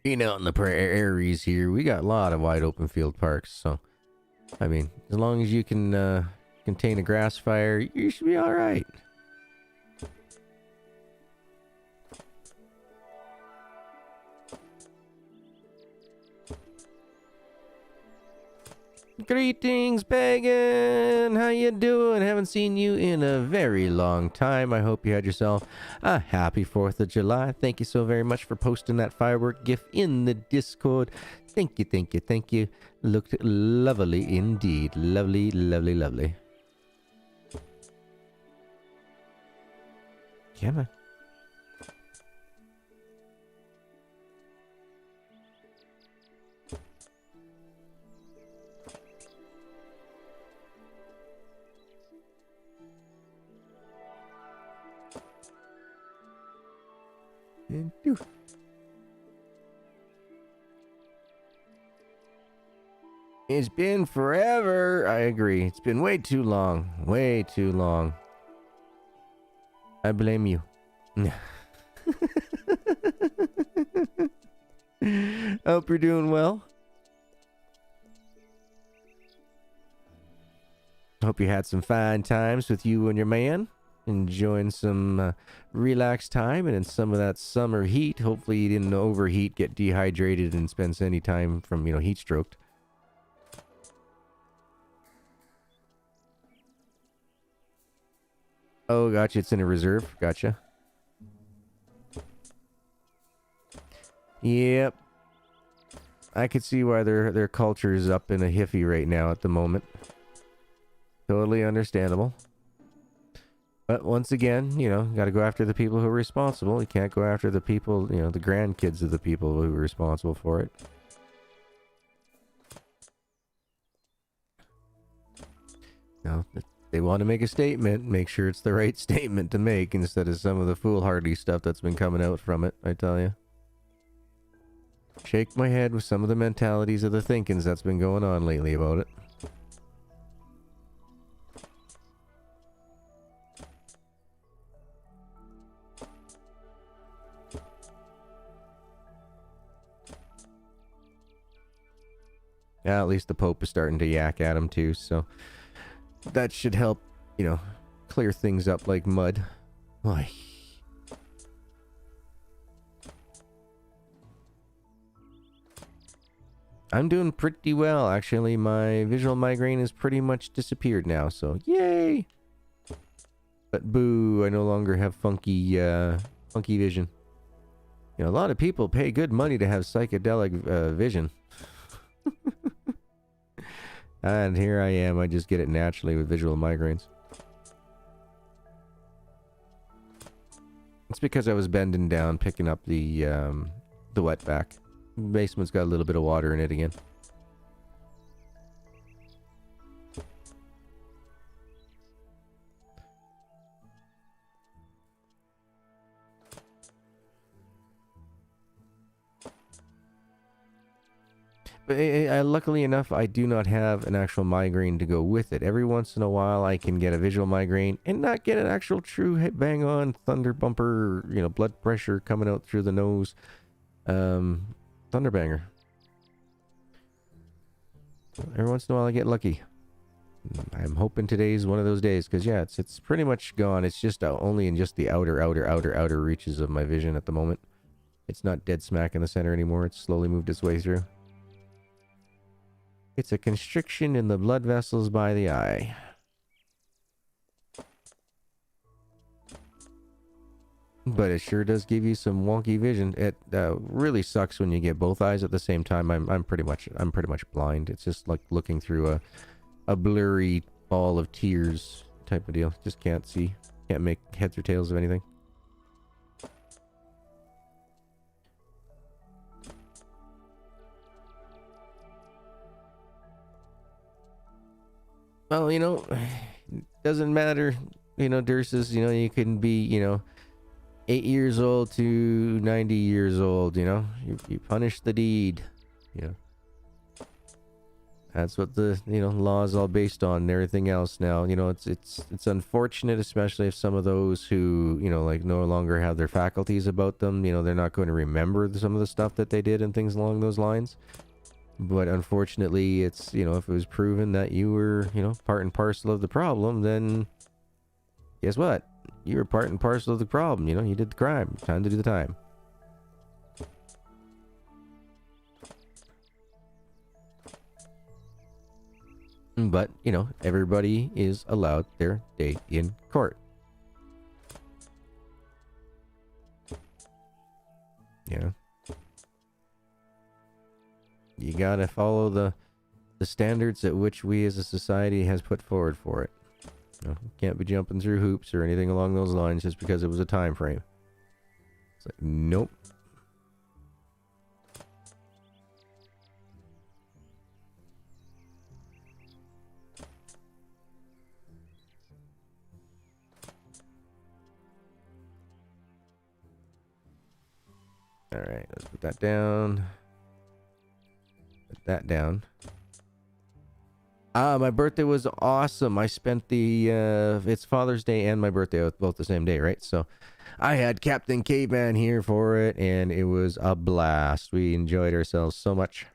Being out in the prairies here, we got a lot of wide open field parks, so I mean, as long as you can contain a grass fire, you should be all right. Greetings, Pagan! How you doing? Haven't seen you in a very long time. I hope you had yourself a happy 4th of July. Thank you so very much for posting that firework gif in the Discord. Thank you, thank you, thank you. Looked lovely indeed. Lovely, lovely, lovely. Come on. It's been forever. I agree. It's been way too long. Way too long. I blame you. Hope you're doing well. Hope you had some fine times with you and your man. Enjoying some relaxed time and in some of that summer heat. Hopefully you didn't overheat, get dehydrated, and spend any time from, heat stroked. Oh, gotcha. It's in a reserve. Gotcha. Yep. I could see why their culture is up in a hiffy right now at the moment. Totally understandable. But once again, got to go after the people who are responsible. You can't go after the people, the grandkids of the people who are responsible for it. No, they want to make a statement. Make sure it's the right statement to make instead of some of the foolhardy stuff that's been coming out from it, I tell you. Shake my head with some of the mentalities of the thinkings that's been going on lately about it. Yeah, at least the Pope is starting to yak at him too, so that should help, clear things up like mud. Oy. I'm doing pretty well, actually. My visual migraine has pretty much disappeared now, so yay! But boo, I no longer have funky vision. A lot of people pay good money to have psychedelic vision. And here I am, I just get it naturally with visual migraines. It's because I was bending down, picking up the wetback. Basement's got a little bit of water in it again. But luckily enough, I do not have an actual migraine to go with it. Every once in a while, I can get a visual migraine and not get an actual true bang-on thunder bumper, blood pressure coming out through the nose. Thunderbanger. Every once in a while, I get lucky. I'm hoping today's one of those days, because yeah, it's pretty much gone. It's just only in just the outer reaches of my vision at the moment. It's not dead smack in the center anymore. It's slowly moved its way through. It's a constriction in the blood vessels by the eye. But it sure does give you some wonky vision. It really sucks when you get both eyes at the same time. I'm pretty much blind. It's just like looking through a blurry ball of tears type of deal. Just can't see. Can't make heads or tails of anything. Well, doesn't matter, Durses, you can be, 8 years old to 90 years old, you punish the deed, That's what the, law is all based on and everything else now. It's unfortunate, especially if some of those who, no longer have their faculties about them, they're not going to remember some of the stuff that they did and things along those lines. But unfortunately, it's, if it was proven that you were, part and parcel of the problem, then guess what? You were part and parcel of the problem, you did the crime. Time to do the time. But, you know, everybody is allowed their day in court. Yeah. You gotta follow the standards at which we as a society has put forward for it. You know, you can't be jumping through hoops or anything along those lines just because it was a time frame. It's like, nope. Alright, let's put that down. Put that down. My birthday was awesome. I spent it's Father's Day and my birthday both the same day, right? So I had Captain Caveman here for it, and it was a blast. We enjoyed ourselves so much.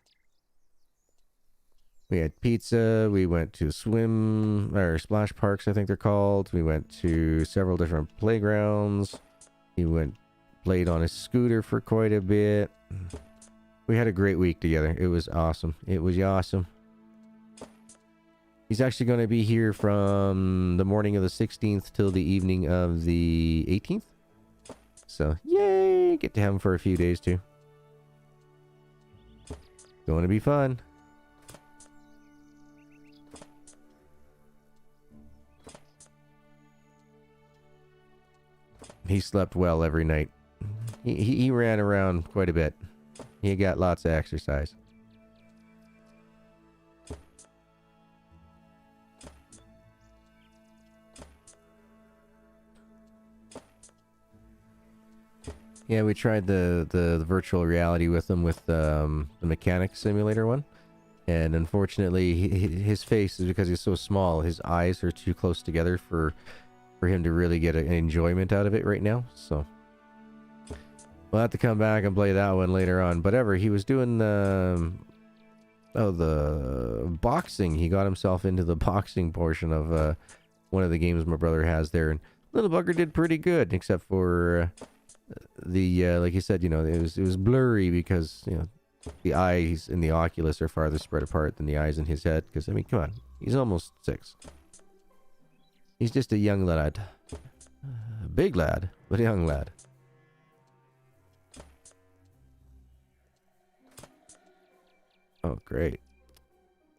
We had pizza. We went to splash parks, I think they're called. We went to several different playgrounds. He played on his scooter for quite a bit. We had a great week together. It was awesome. It was awesome. He's actually going to be here from the morning of the 16th till the evening of the 18th. So, yay! Get to have him for a few days, too. Going to be fun. He slept well every night. He ran around quite a bit. He got lots of exercise. Yeah, we tried the virtual reality with him with the mechanic simulator one. And unfortunately, his face is because he's so small, his eyes are too close together for him to really get an enjoyment out of it right now. So we'll have to come back and play that one later on. But he was doing the boxing. He got himself into the boxing portion of one of the games my brother has there, and little bugger did pretty good, except for like you said, you know, it was blurry because, you know, the eyes in the Oculus are farther spread apart than the eyes in his head. Because, I mean, come on, he's almost 6. He's just a young lad. A big lad, but a young lad. Oh, great.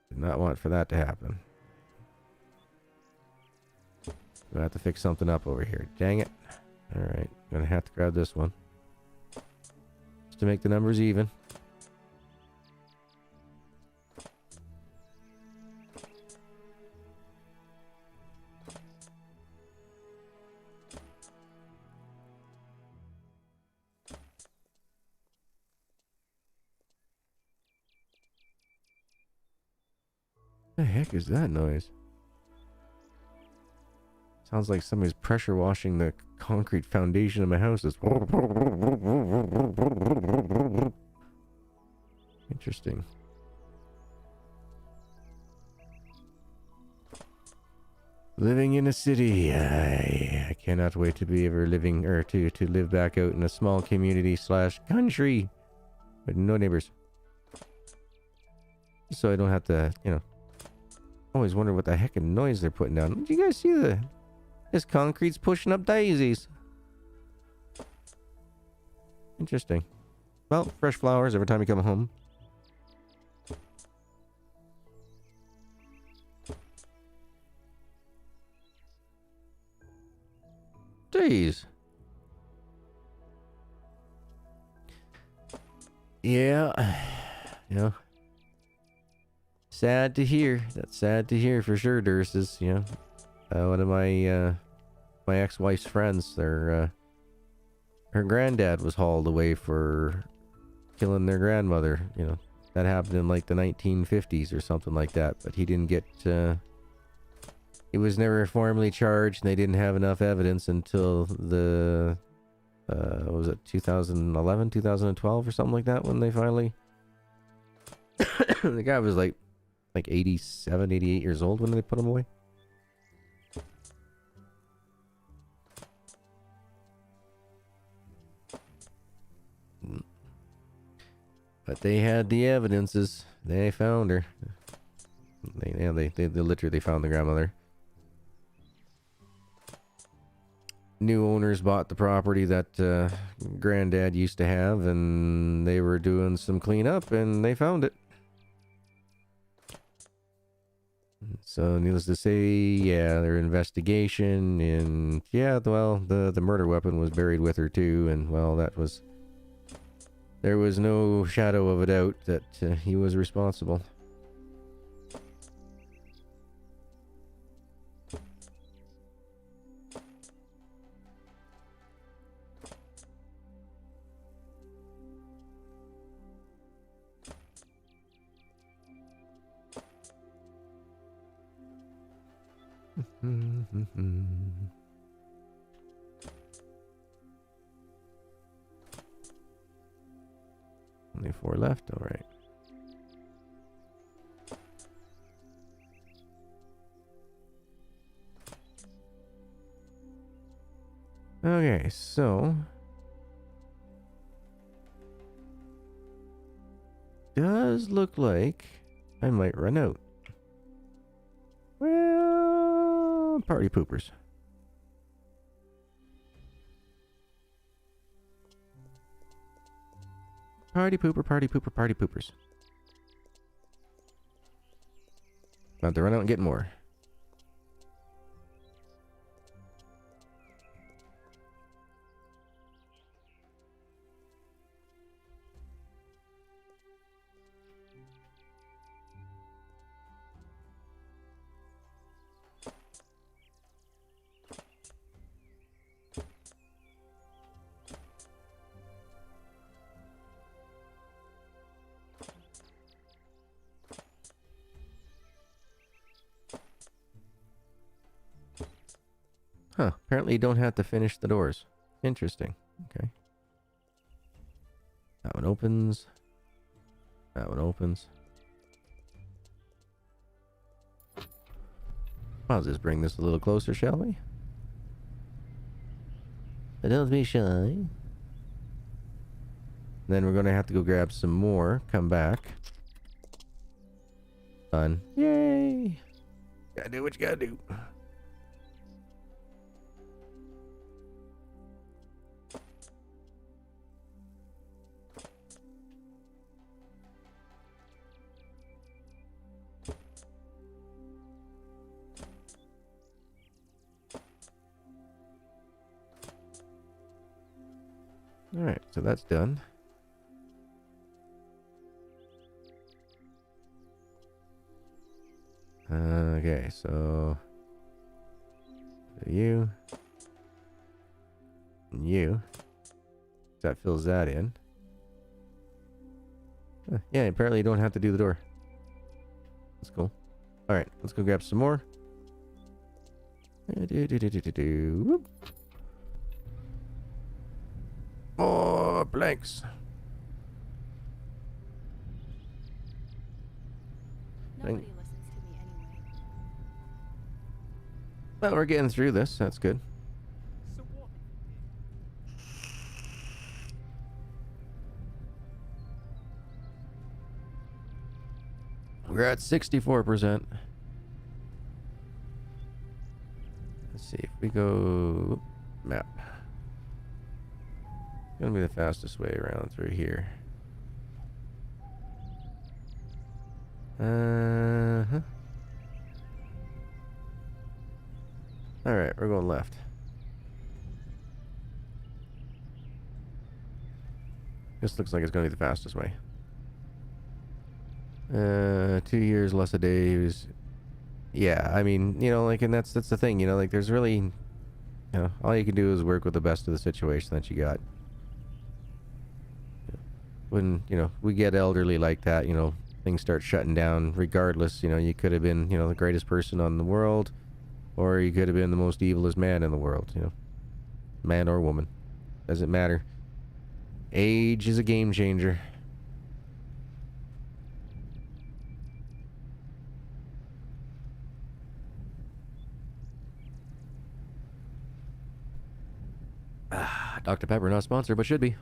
Did not want for that to happen. Gonna have to fix something up over here. Dang it. Alright, gonna have to grab this one. Just to make the numbers even. What the heck is that noise? Sounds like somebody's pressure washing the concrete foundation of my house. It's interesting. Living in a city. I cannot wait to be ever living, or to live back out in a small community / country with no neighbors. So I don't have to, you know, always wonder what the heck of noise they're putting down. Did you guys see this concrete's pushing up daisies? Interesting. Well, fresh flowers every time you come home. Jeez. Yeah. You know. Sad to hear. That's sad to hear for sure, Durses. You know, one of my my ex-wife's friends, her granddad was hauled away for killing their grandmother. You know, that happened in like the 1950s or something like that. But he didn't get. He was never formally charged, and they didn't have enough evidence until the what was it, 2011, 2012 or something like that, when they finally. The guy was like 87, 88 years old when they put him away. But they had the evidences. They found her. They Yeah, they literally found the grandmother. New owners bought the property that granddad used to have, and they were doing some cleanup, and they found it. So, needless to say, yeah, their investigation, and yeah, well, the murder weapon was buried with her too, and well, there was no shadow of a doubt that he was responsible. Only 4 left, alright. Okay, so does look like I might run out. Well, party poopers. Party pooper, party pooper, party poopers. About to run out and get more. Huh, apparently you don't have to finish the doors. Interesting. Okay. That one opens. That one opens. I'll just bring this a little closer, shall we? But don't be shy. Then we're gonna have to go grab some more. Come back. Done. Yay! Gotta do what you gotta do. Alright, so that's done. Okay, so you and you. That fills that in. Yeah, apparently you don't have to do the door. That's cool. Alright, let's go grab some more. Whoop. More planks. Nobody listens to me anyway. Well, we're getting through this. That's good. So what? We're at 64%. Let's see if we go map. Gonna be the fastest way around through here. Alright, we're going left. This looks like it's gonna be the fastest way. 2 years less a day is, yeah, I mean, you know, like, and that's the thing, you know, like, there's really, you know, all you can do is work with the best of the situation that you got. When, you know, we get elderly like that, you know, things start shutting down regardless. You know, you could have been, you know, the greatest person on the world, or you could have been the most evilest man in the world, you know. Man or woman. Doesn't matter. Age is a game changer. Dr. Pepper, not sponsored, but should be.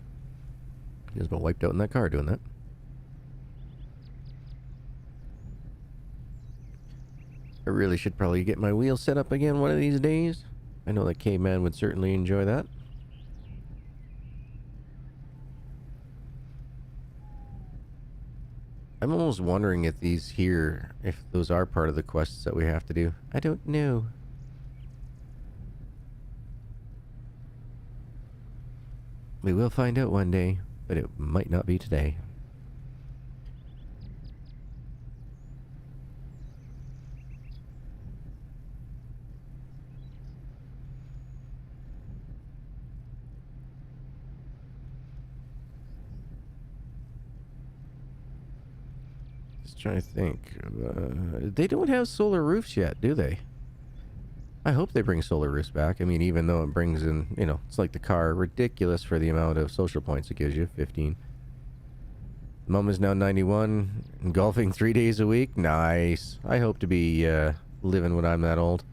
Just been wiped out in that car doing that. I really should probably get my wheel set up again one of these days. I know that caveman would certainly enjoy that. I'm almost wondering if these here, if those are part of the quests that we have to do. I don't know. We will find out one day, but it might not be today. Just trying to think. They don't have solar roofs yet, do they? I hope they bring solar roofs back. I mean, even though it brings in, you know, it's like the car, ridiculous for the amount of social points it gives you, 15. Mom is now 91, golfing 3 days a week. Nice. I hope to be living when I'm that old.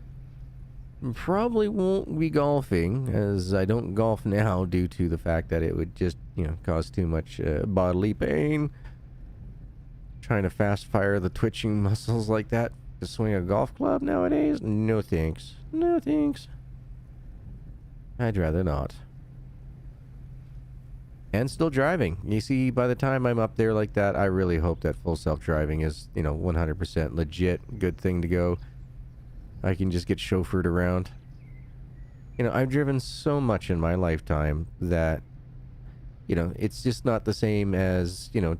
Probably won't be golfing, as I don't golf now due to the fact that it would just, you know, cause too much bodily pain. Trying to fast fire the twitching muscles like that to swing a golf club nowadays? No thanks. No thanks. I'd rather not. And still driving. You see, by the time I'm up there like that, I really hope that full self-driving is, you know, 100% legit. Good thing to go. I can just get chauffeured around. You know, I've driven so much in my lifetime that, you know, it's just not the same as, you know,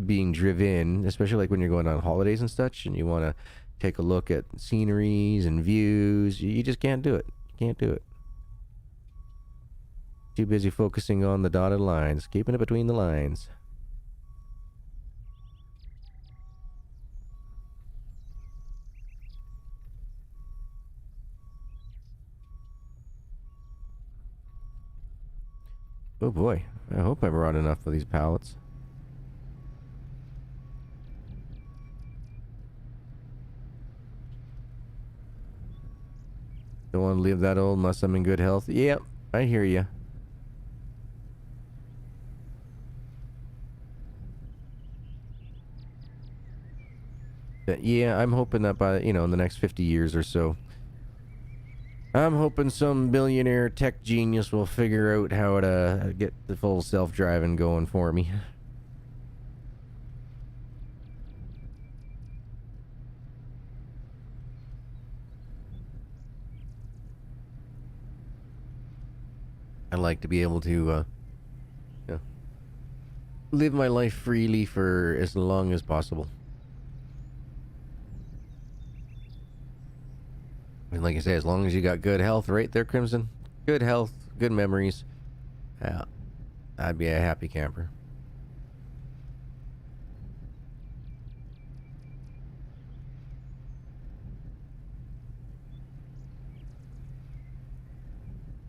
being driven, especially like when you're going on holidays and such, and you want to take a look at sceneries and views. You just can't do it. You can't do it. Too busy focusing on the dotted lines, keeping it between the lines. Oh boy, I hope I brought enough of these pallets. Don't want to live that old unless I'm in good health. Yep, I hear you. Yeah, I'm hoping that by, you know, in the next 50 years or so, I'm hoping some billionaire tech genius will figure out how to get the full self-driving going for me. I like to be able to, you know, live my life freely for as long as possible. And like I say, as long as you got good health, right there, Crimson? Good health, good memories. Yeah, I'd be a happy camper.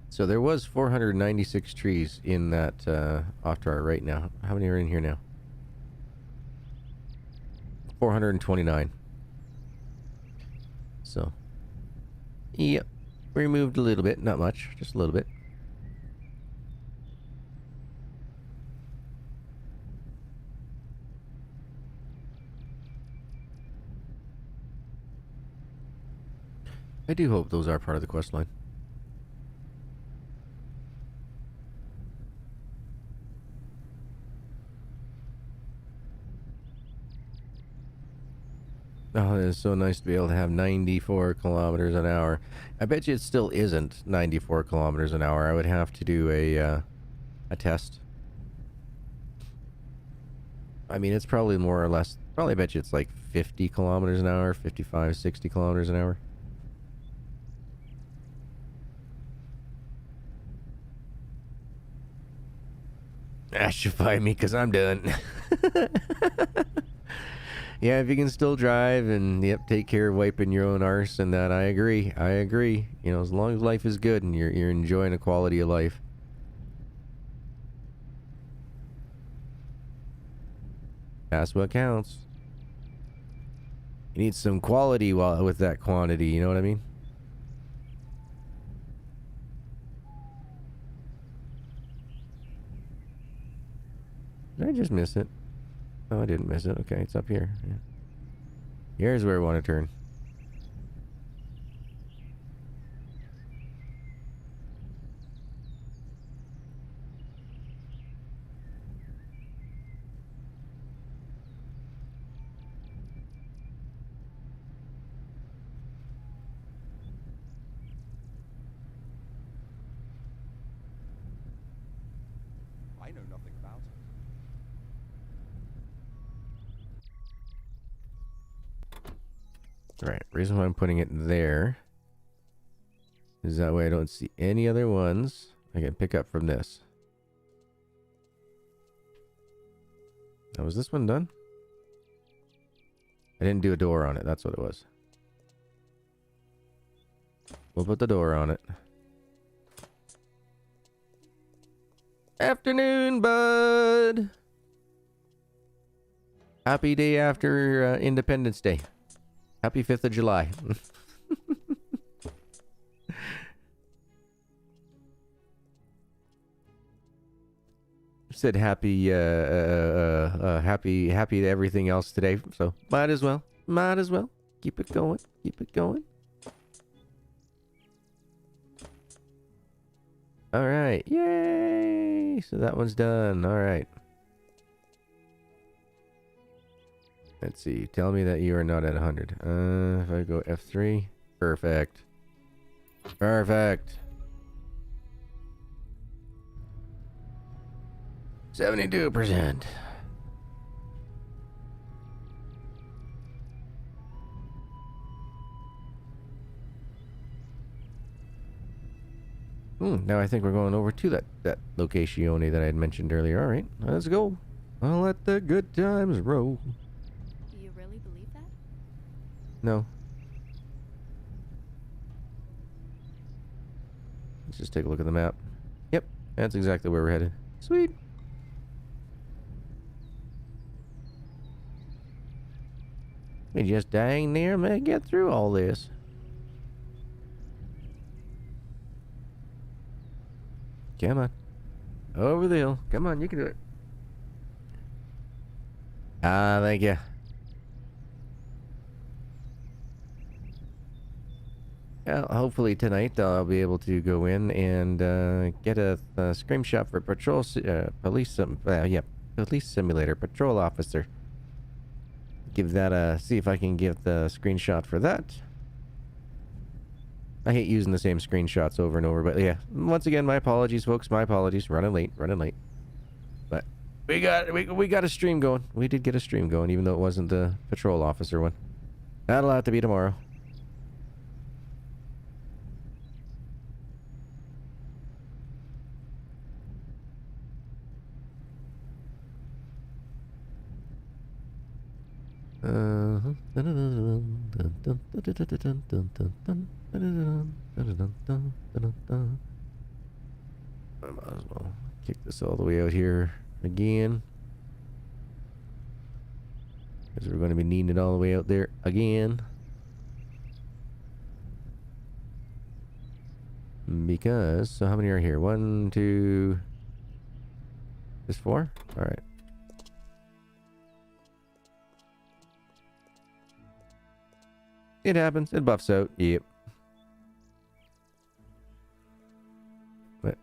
So there was 496 trees in that off to our right now. How many are in here now? 429. So, yep, we moved a little bit, not much, just a little bit. I do hope those are part of the quest line. Oh, it is so nice to be able to have 94 kilometers an hour. I bet you it still isn't 94 kilometers an hour. I would have to do a test. I mean, it's probably more or less, probably bet you it's like 50 kilometers an hour, 55, 60 kilometers an hour. Ashify me, because I'm done. Yeah, if you can still drive and, yep, take care of wiping your own arse and that, I agree. I agree. You know, as long as life is good and you're enjoying a quality of life. That's what counts. You need some quality with that quantity, you know what I mean? Did I just miss it? Oh, I didn't miss it. Okay, it's up here. Yeah. Here's where I want to turn. I know nothing about it. Right. Reason why I'm putting it there is that way I don't see any other ones I can pick up from this. Now, was this one done? I didn't do a door on it. That's what it was. We'll put the door on it. Afternoon, bud. Happy day after Independence Day. Happy 5th of July. Said happy happy to everything else today, so might as well keep it going. All right, yay! So that one's done. All right, let's see. Tell me that you are not at 100. If I go F3, perfect. 72%. Now I think we're going over to that location that I had mentioned earlier. All right, let's go. I'll let the good times roll. Do you really believe that? No. Let's just take a look at the map. Yep, that's exactly where we're headed. Sweet. We just dang near may get through all this. Come on. Over the hill. Come on, you can do it. Ah, thank you. Well, hopefully tonight I'll be able to go in and get a screenshot for police simulator patrol officer. Give that a see if I can give the screenshot for that. I hate using the same screenshots over and over, but yeah, once again, my apologies, folks. My apologies. Running late. But we got a stream going. We did get a stream going, even though it wasn't the patrol officer one. That'll have to be tomorrow. I might as well kick this all the way out here again, because we're going to be needing it all the way out there again. Because, so how many are here? 1, 2, there's 4? Alright. It happens. It buffs out. Yep. What?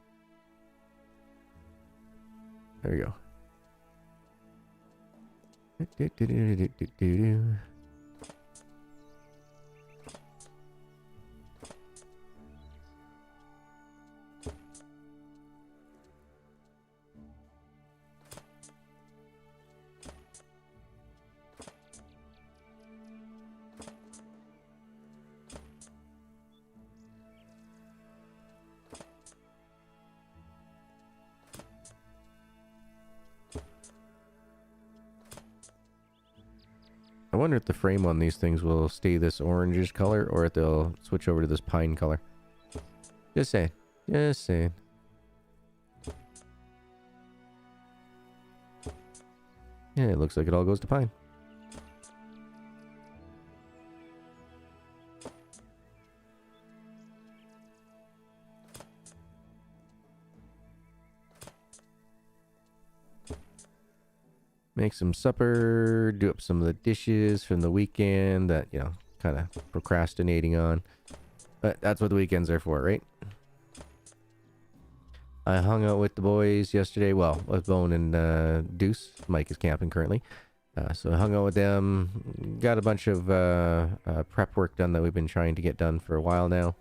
There we go. I wonder if the frame on these things will stay this orangish color or if they'll switch over to this pine color. Just saying. Just saying. Yeah, it looks like it all goes to pine. Make some supper, do up some of the dishes from the weekend that, you know, kind of procrastinating on. But that's what the weekends are for, right? I hung out with the boys yesterday. Well, with Bone and Deuce. Mike is camping currently. So I hung out with them. Got a bunch of prep work done that we've been trying to get done for a while now.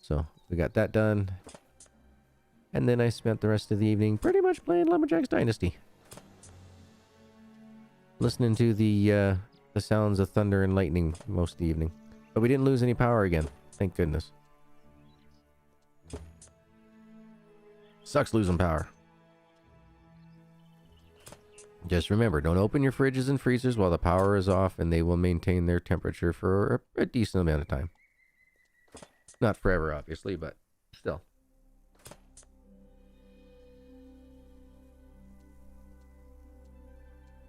So we got that done. And then I spent the rest of the evening pretty much playing Lumberjacks Dynasty. Listening to the sounds of thunder and lightning most of the evening. But we didn't lose any power again. Thank goodness. Sucks losing power. Just remember, don't open your fridges and freezers while the power is off, and they will maintain their temperature for a decent amount of time. Not forever, obviously, but still.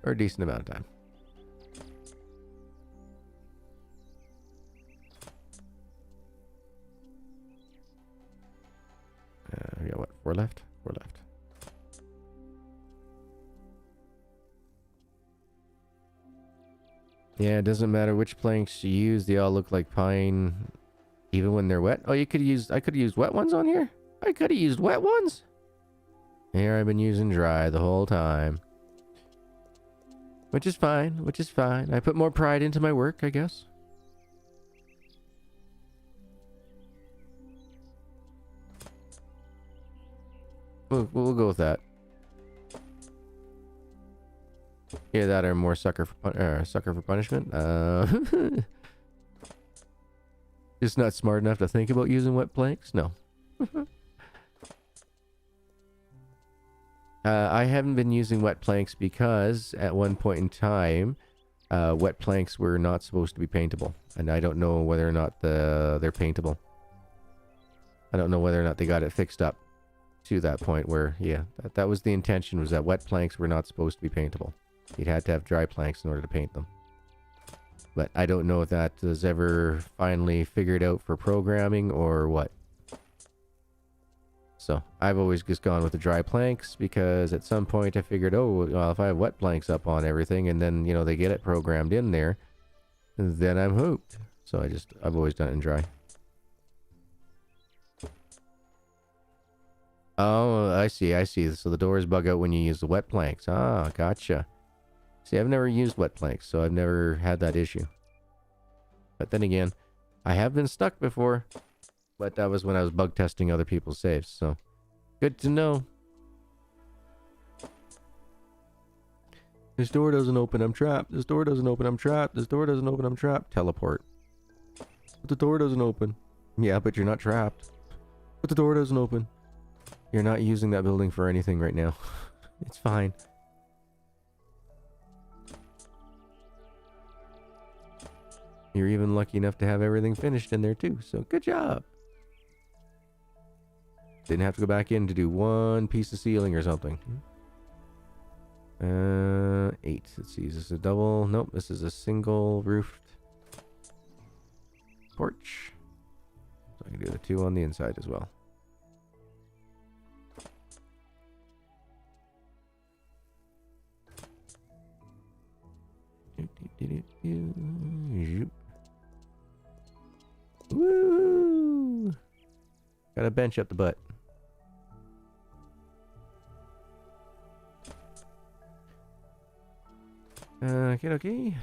For a decent amount of time. We got what? 4 left? 4 left. Yeah, it doesn't matter which planks you use, they all look like pine, even when they're wet. Oh, I could have used wet ones on here? I could have used wet ones? Here I've been using dry the whole time. Which is fine, which is fine. I put more pride into my work, I guess. We'll go with that. Yeah, that or more sucker for punishment. Just not smart enough to think about using wet planks? No. I haven't been using wet planks because at one point in time, wet planks were not supposed to be paintable. And I don't know whether or not they're paintable. I don't know whether or not they got it fixed up to that point where, yeah, that was the intention, was that wet planks were not supposed to be paintable. You'd had to have dry planks in order to paint them. But I don't know if that was ever finally figured out for programming or what. So I've always just gone with the dry planks because at some point I figured, oh, well, if I have wet planks up on everything and then, you know, they get it programmed in there, then I'm hooped. So I've always done it in dry. Oh, I see. So the doors bug out when you use the wet planks. Ah, gotcha. See, I've never used wet planks, so I've never had that issue. But then again, I have been stuck before. But that was when I was bug testing other people's saves, so good to know. This door doesn't open, I'm trapped. This door doesn't open, I'm trapped. This door doesn't open, I'm trapped. Teleport. But the door doesn't open. Yeah, but you're not trapped. But the door doesn't open. You're not using that building for anything right now. It's fine. You're even lucky enough to have everything finished in there too, so good job. Didn't have to go back in to do one piece of ceiling or something. 8. Let's see, is this a double? Nope, this is a single roofed porch. So I can do the 2 on the inside as well. Woo! Got a bench up the butt. Okay.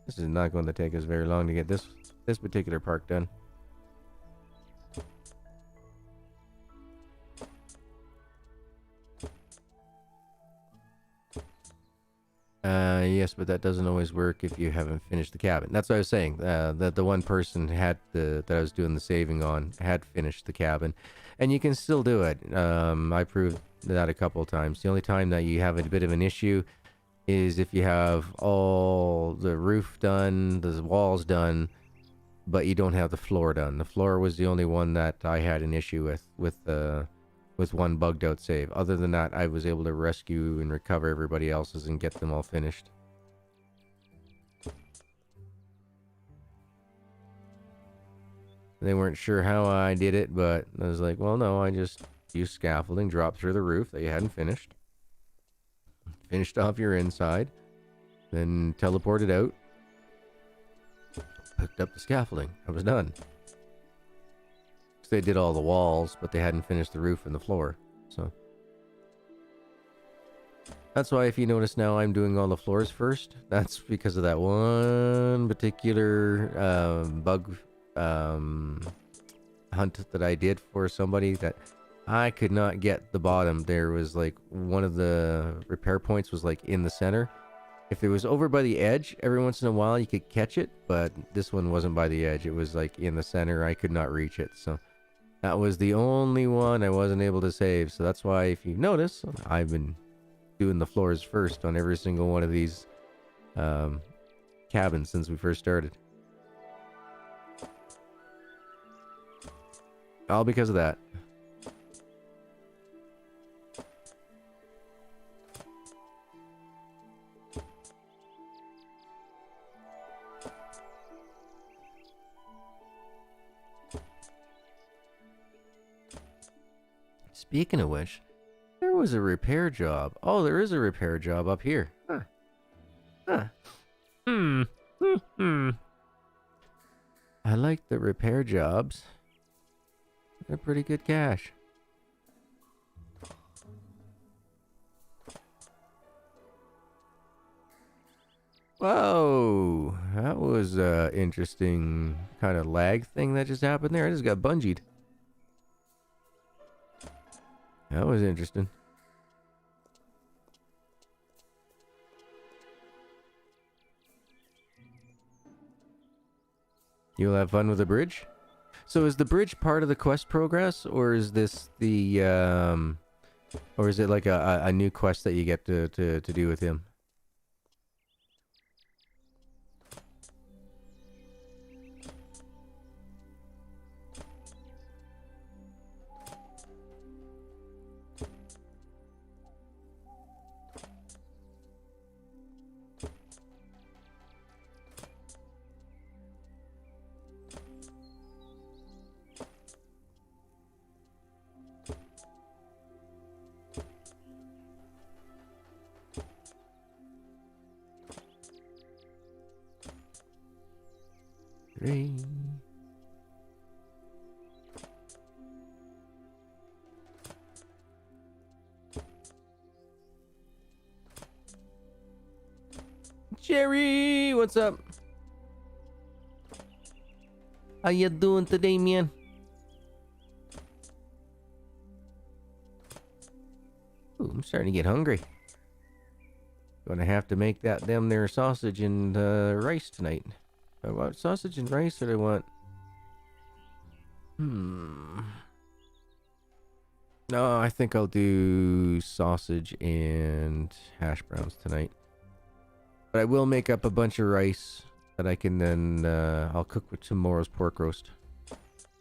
This is not going to take us very long to get this particular park done. Yes, but that doesn't always work if you haven't finished the cabin. That's what I was saying. That the one person that I was doing the saving on had finished the cabin, and you can still do it. I proved that a couple of times. The only time that you have a bit of an issue is if you have all the roof done, the walls done, but you don't have the floor done. The floor was the only one that I had an issue with one bugged out save. Other than that, I was able to rescue and recover everybody else's and get them all finished. They weren't sure how I did it, but I was like, well, no, I just used scaffolding, dropped through the roof that you hadn't finished. Finished off your inside, then teleported out, picked up the scaffolding. I was done. They did all the walls, but they hadn't finished the roof and the floor. So that's why if you notice now I'm doing all the floors first. That's because of that one particular bug hunt that I did for somebody that I could not get the bottom. There was like one of the repair points was like in the center. If it was over by the edge, every once in a while you could catch it, but this one wasn't by the edge. It was like in the center. I could not reach it. So that was the only one I wasn't able to save. So that's why, if you notice, I've been doing the floors first on every single one of these cabins since we first started. All because of that. Speaking of which, there was a repair job. Oh, there is a repair job up here. Huh. Huh. I like the repair jobs. They're pretty good cash. Whoa, that was interesting kind of lag thing that just happened there. I just got bungeed. That was interesting. You'll have fun with the bridge? So is the bridge part of the quest progress, or is this the or is it like a new quest that you get to do with him? Jerry, what's up? How you doing today, man? Ooh, I'm starting to get hungry. Gonna have to make that damn there sausage and rice tonight. I want sausage and rice, or do I want... No, I think I'll do sausage and hash browns tonight. But I will make up a bunch of rice that I can then... I'll cook with tomorrow's pork roast.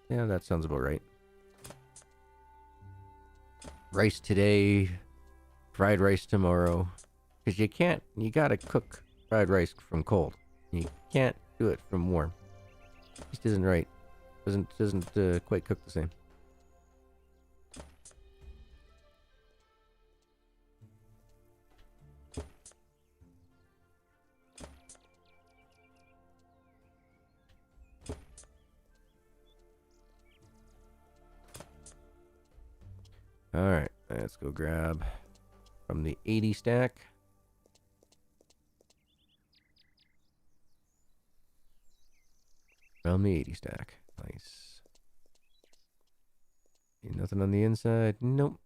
Yeah, that sounds about right. Rice today, fried rice tomorrow. Because you can't... You gotta cook fried rice from cold. You can't do it from warm. Just isn't right. Doesn't quite cook the same. Alright, let's go grab from the 80 stack. From the 80 stack. Nice. Nothing on the inside? Nope.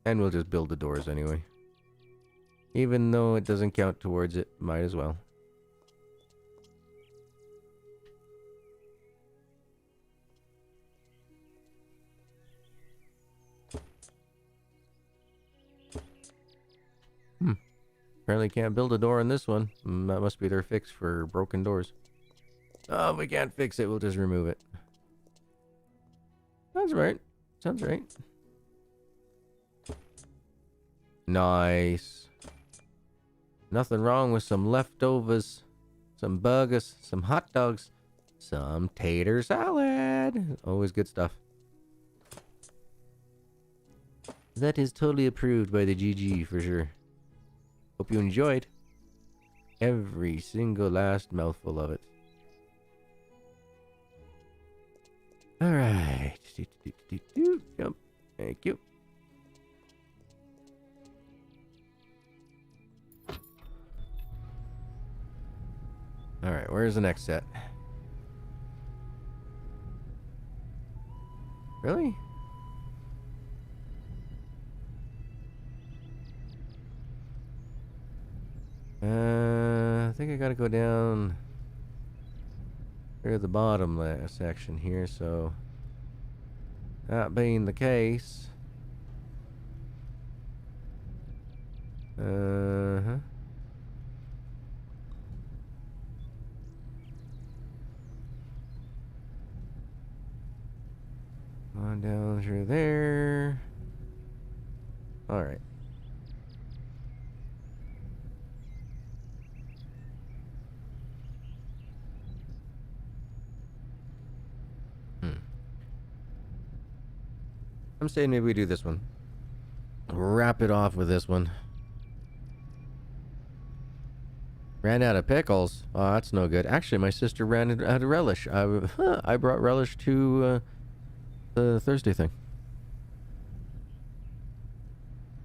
And we'll just build the doors anyway. Even though it doesn't count towards it, might as well. Apparently can't build a door on this one. That must be their fix for broken doors. Oh, if we can't fix it, we'll just remove it. Sounds right. Sounds right. Nice. Nothing wrong with some leftovers, some burgers, some hot dogs, some tater salad. Always good stuff. That is totally approved by the GG for sure. Hope you enjoyed every single last mouthful of it. Alright. Yep. Thank you. Alright, where's the next set? Really? I think I gotta go down to the bottom section here, so that being the case, uh-huh. On down through there. All right. I'm saying maybe we do this one. Wrap it off with this one. Ran out of pickles. Oh, that's no good. Actually, my sister ran out of relish. I brought relish to the Thursday thing.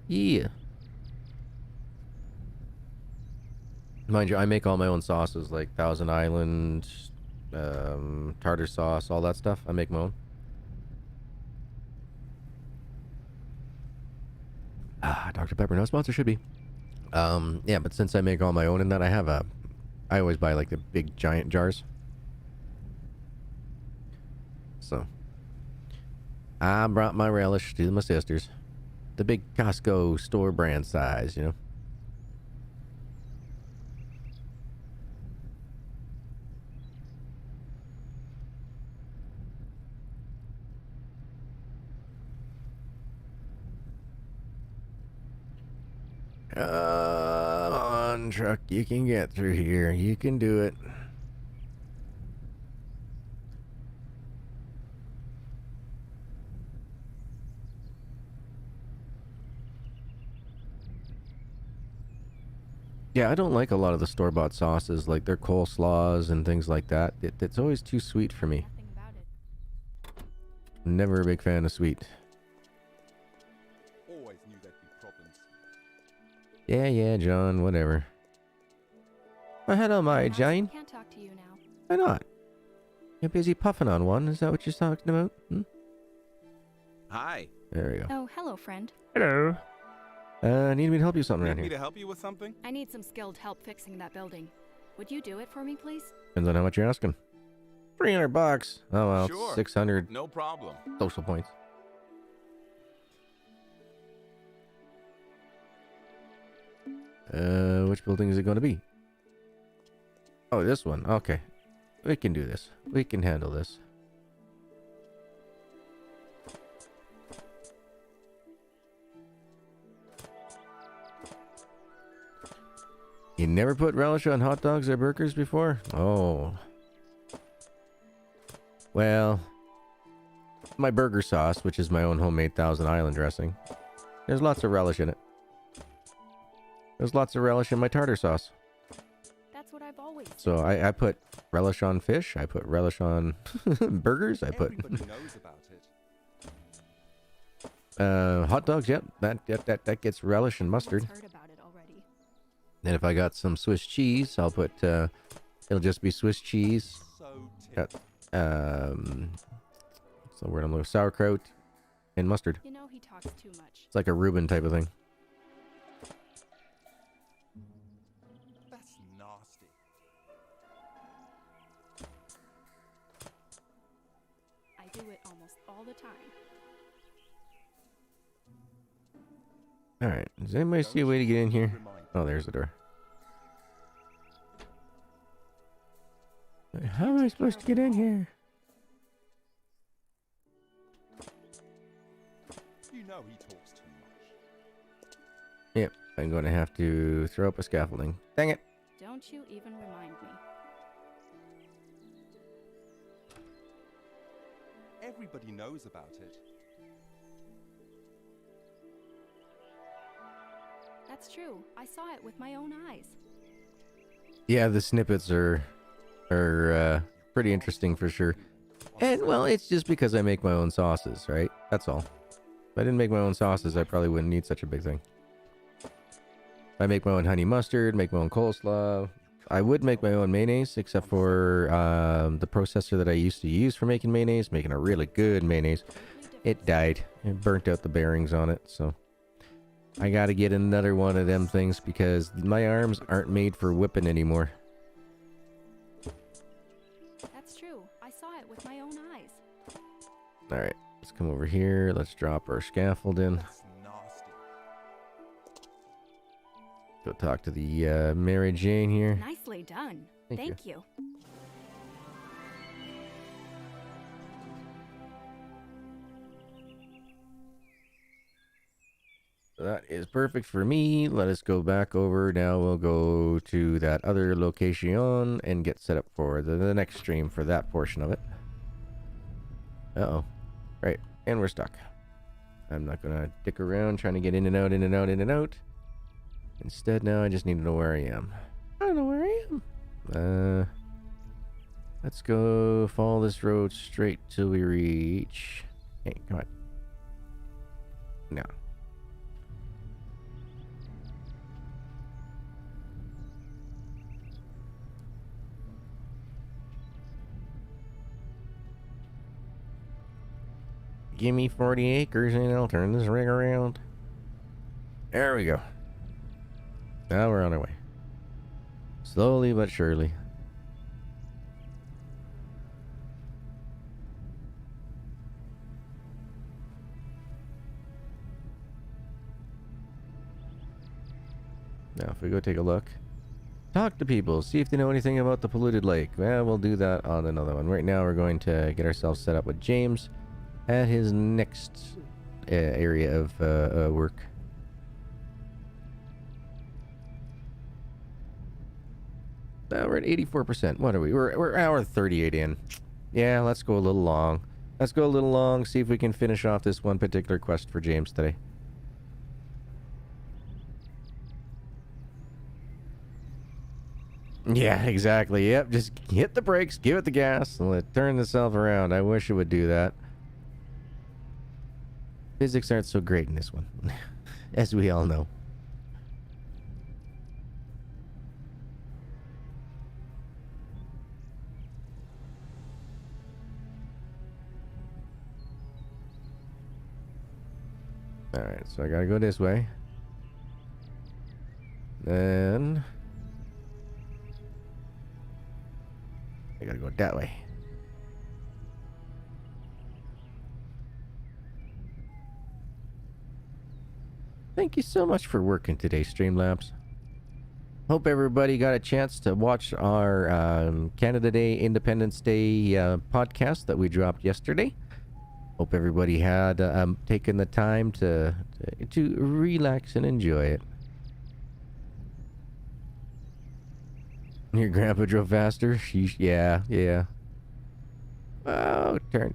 Yeah. Mind you, I make all my own sauces, like Thousand Island, tartar sauce, all that stuff. I make my own. Dr. Pepper, no sponsor, should be. Yeah, but since I make all my own in that, I always buy like the big giant jars. So, I brought my relish to my sisters. The big Costco store brand size, you know. Come on, truck. You can get through here. You can do it. Yeah, I don't like a lot of the store-bought sauces, like their coleslaws and things like that. It's always too sweet for me. Nothing about it. Never a big fan of sweet. Always knew there'd be problems. Yeah, John, whatever. Oh, hello, my Max, Jane. I can't talk to you now. Why not? You're busy puffing on one. Is that what you're talking about? Hmm? Hi. There we go. Oh, hello, friend. Hello. Need me to help you something around Need me here? to help you with something? I need some skilled help fixing that building. Would you do it for me, please? Depends on how much you're asking. $300. Oh well, Sure. 600 No problem. social points. Which building is it going to be? Oh, this one. Okay. We can do this. We can handle this. You never put relish on hot dogs or burgers before? Oh. Well, my burger sauce, which is my own homemade Thousand Island dressing, there's lots of relish in it. There's lots of relish in my tartar sauce. That's what I've always said. So I put relish on fish. I put relish on burgers. I put Everybody knows about it. hot dogs. Yep, that gets relish and mustard. I've heard about it already. And if I got some Swiss cheese, I'll put it'll just be Swiss cheese. So Got typical. what's the word I'm looking for? Sauerkraut and mustard. You know he talks too much. It's like a Reuben type of thing. That's nasty. I do it almost all the time. All right. Does anybody see a way to get in here? Remind me. Oh, there's the door. How am I supposed to get in here? You know he talks too much. Yep, I'm going to have to throw up a scaffolding. Dang it. Don't you even remind me. Everybody knows about it. That's true. I saw it with my own eyes. Yeah, the snippets are pretty interesting for sure. And, well, it's just because I make my own sauces, right? That's all. If I didn't make my own sauces, I probably wouldn't need such a big thing. I make my own honey mustard, make my own coleslaw. I would make my own mayonnaise, except for the processor that I used to use for making mayonnaise, making a really good mayonnaise. It died. It burnt out the bearings on it, so I gotta get another one of them things because my arms aren't made for whipping anymore. That's true. I saw it with my own eyes. Alright, let's come over here. Let's drop our scaffold in. That's nasty. Go talk to the Mary Jane here. Nicely done. Thank you. So that is perfect for me. Let us go back over. Now we'll go to that other location and get set up for the next stream for that portion of it. Uh-oh. Right, and we're stuck. I'm not gonna dick around trying to get in and out, in and out, in and out. Instead, now I just need to know where I am. I don't know where I am. Let's go follow this road straight till we reach... Hey, come on. No. Give me 40 acres and I'll turn this rig around. There we go. Now we're on our way. Slowly but surely. Now if we go take a look. Talk to people. See if they know anything about the polluted lake. Well, we'll do that on another one. Right now we're going to get ourselves set up with James at his next area of work. We're at 84%. What are we? We're hour 38 in. Yeah, let's go a little long. Let's go a little long, see if we can finish off this one particular quest for James today. Yeah, exactly. Yep, just hit the brakes, give it the gas, and let it turn itself around. I wish it would do that. Physics aren't so great in this one, as we all know. Alright, so I gotta go this way. Then... I gotta go that way. Thank you so much for working today, Streamlabs. Hope everybody got a chance to watch our Canada Day, Independence Day podcast that we dropped yesterday. Hope everybody had taken the time to relax and enjoy it. Your grandpa drove faster? Sheesh, yeah. Oh, turn.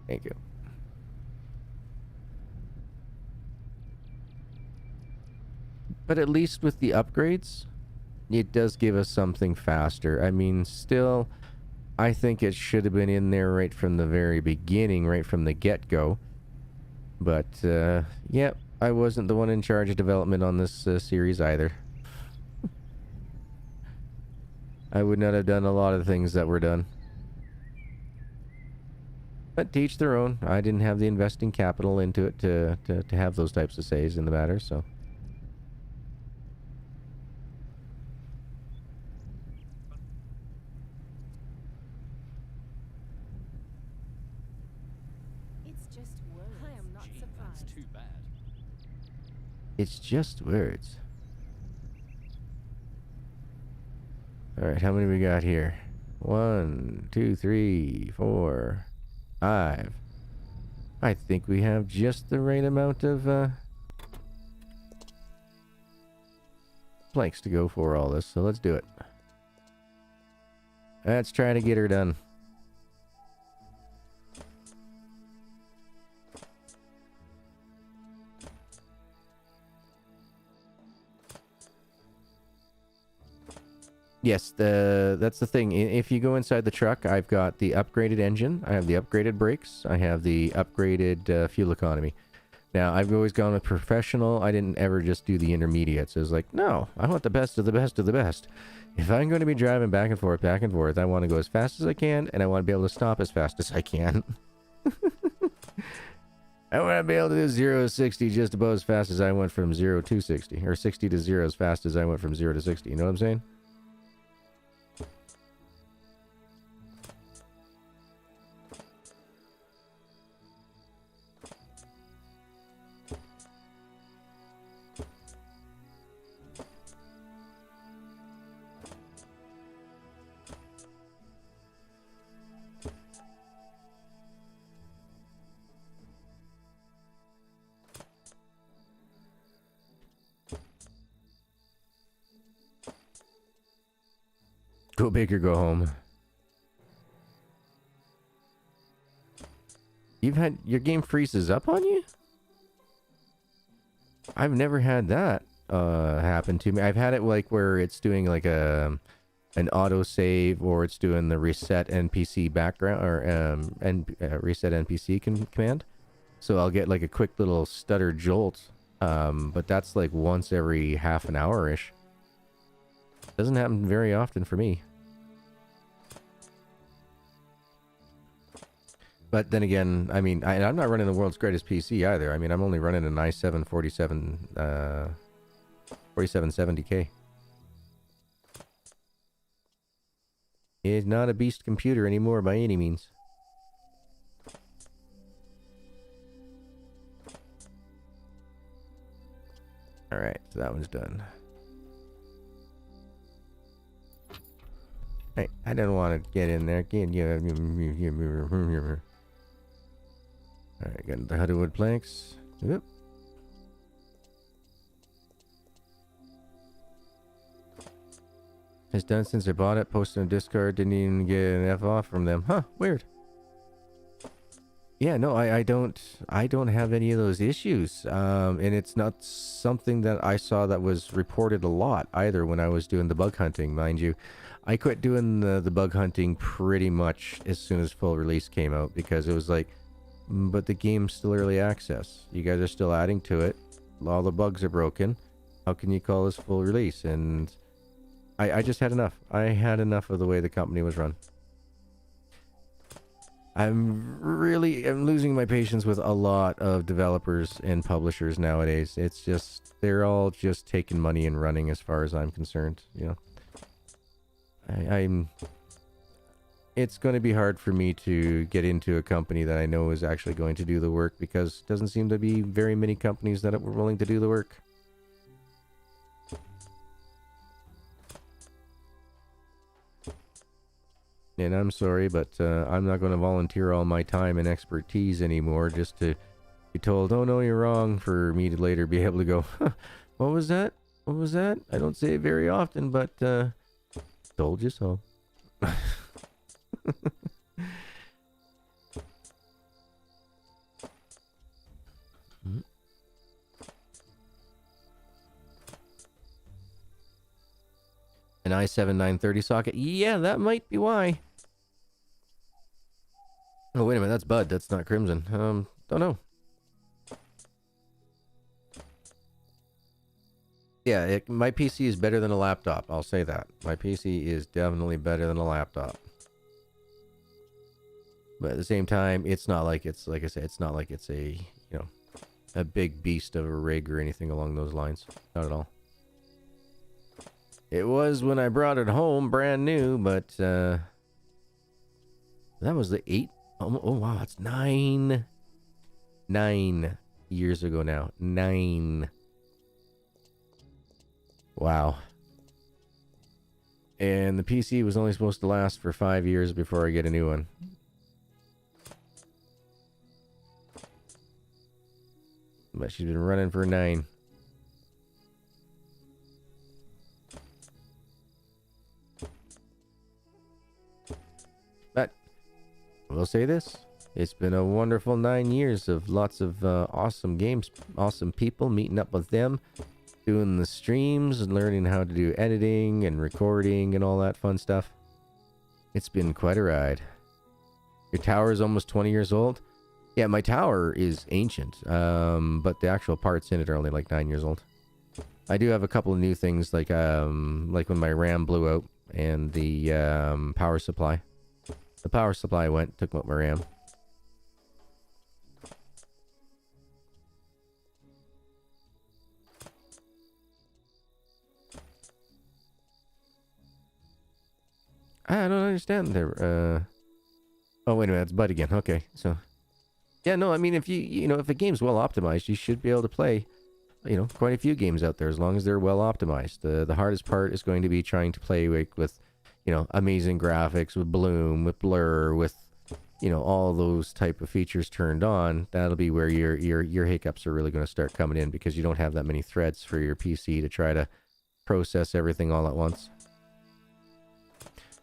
Thank you. But at least with the upgrades, it does give us something faster. I mean, still, I think it should have been in there right from the very beginning, right from the get-go. But, yep, I wasn't the one in charge of development on this series either. I would not have done a lot of things that were done. But to each their own. I didn't have the investing capital into it to have those types of says in the matter, so... It's just words. Alright, how many we got here? 1, 2, 3, 4, 5. I think we have just the right amount of planks to go for all this, so let's do it. Let's try to get her done. Yes, that's the thing. If you go inside the truck, I've got the upgraded engine, I have the upgraded brakes, I have the upgraded fuel economy. Now, I've always gone with professional. I didn't ever just do the intermediates. It was like, no, I want the best of the best of the best. If I'm going to be driving back and forth, I want to go as fast as I can, and I want to be able to stop as fast as I can. I want to be able to do 0 to 60 just about as fast as I went from 0 to 60. Or 60 to 0 as fast as I went from 0 to 60. You know what I'm saying? Go big or go home. You've had your game freezes up on you? I've never had that happen to me. I've had it like where it's doing like an auto save, or it's doing the reset NPC background, or reset NPC command. So I'll get like a quick little stutter jolt, but that's like once every half an hour ish. Doesn't happen very often for me. But then again, I mean, I'm not running the world's greatest PC either. I mean, I'm only running an i7 4770K. It's not a beast computer anymore by any means. Alright, so that one's done. Hey, I don't want to get in there. Alright, got the Huddy wood planks. Yep. It's done since I bought it. Posted on Discord. Didn't even get an F off from them. Huh, weird. Yeah, no, I don't have any of those issues. And it's not something that I saw that was reported a lot either when I was doing the bug hunting, mind you. I quit doing the bug hunting pretty much as soon as full release came out, because it was like, but the game's still early access. You guys are still adding to it. All the bugs are broken. How can you call this full release? And I just had enough. I had enough of the way the company was run. I'm losing my patience with a lot of developers and publishers nowadays. It's just, they're all just taking money and running as far as I'm concerned, you know. It's going to be hard for me to get into a company that I know is actually going to do the work, because it doesn't seem to be very many companies that were willing to do the work. And I'm sorry, but I'm not going to volunteer all my time and expertise anymore just to be told, oh no, you're wrong, for me to later be able to go, huh, what was that? What was that? I don't say it very often, but told you so. An i7-930 socket? Yeah, that might be why. Oh, wait a minute, that's Bud, that's not Crimson. Don't know. Yeah, my PC is better than a laptop, I'll say that. My PC is definitely better than a laptop. But at the same time, it's not like it's, like I said, it's not like it's a, you know, a big beast of a rig or anything along those lines. Not at all. It was when I brought it home, brand new, but, that was the 8, oh wow, that's 9 years ago now. 9. Wow. And the PC was only supposed to last for 5 years before I get a new one. But she's been running for 9. But I will say this. It's been a wonderful 9 years of lots of awesome games, awesome people, meeting up with them, doing the streams and learning how to do editing and recording and all that fun stuff. It's been quite a ride. Your tower is almost 20 years old. Yeah, my tower is ancient, but the actual parts in it are only like 9 years old. I do have a couple of new things, like when my RAM blew out and the power supply. The power supply took out my RAM. I don't understand there. Oh, wait a minute, that's Bud again. Okay, so... Yeah, no, I mean, if if a game's well optimized, you should be able to play, quite a few games out there as long as they're well optimized. The hardest part is going to be trying to play with amazing graphics, with bloom, with blur, with, all those type of features turned on. That'll be where your hiccups are really going to start coming in, because you don't have that many threads for your PC to try to process everything all at once.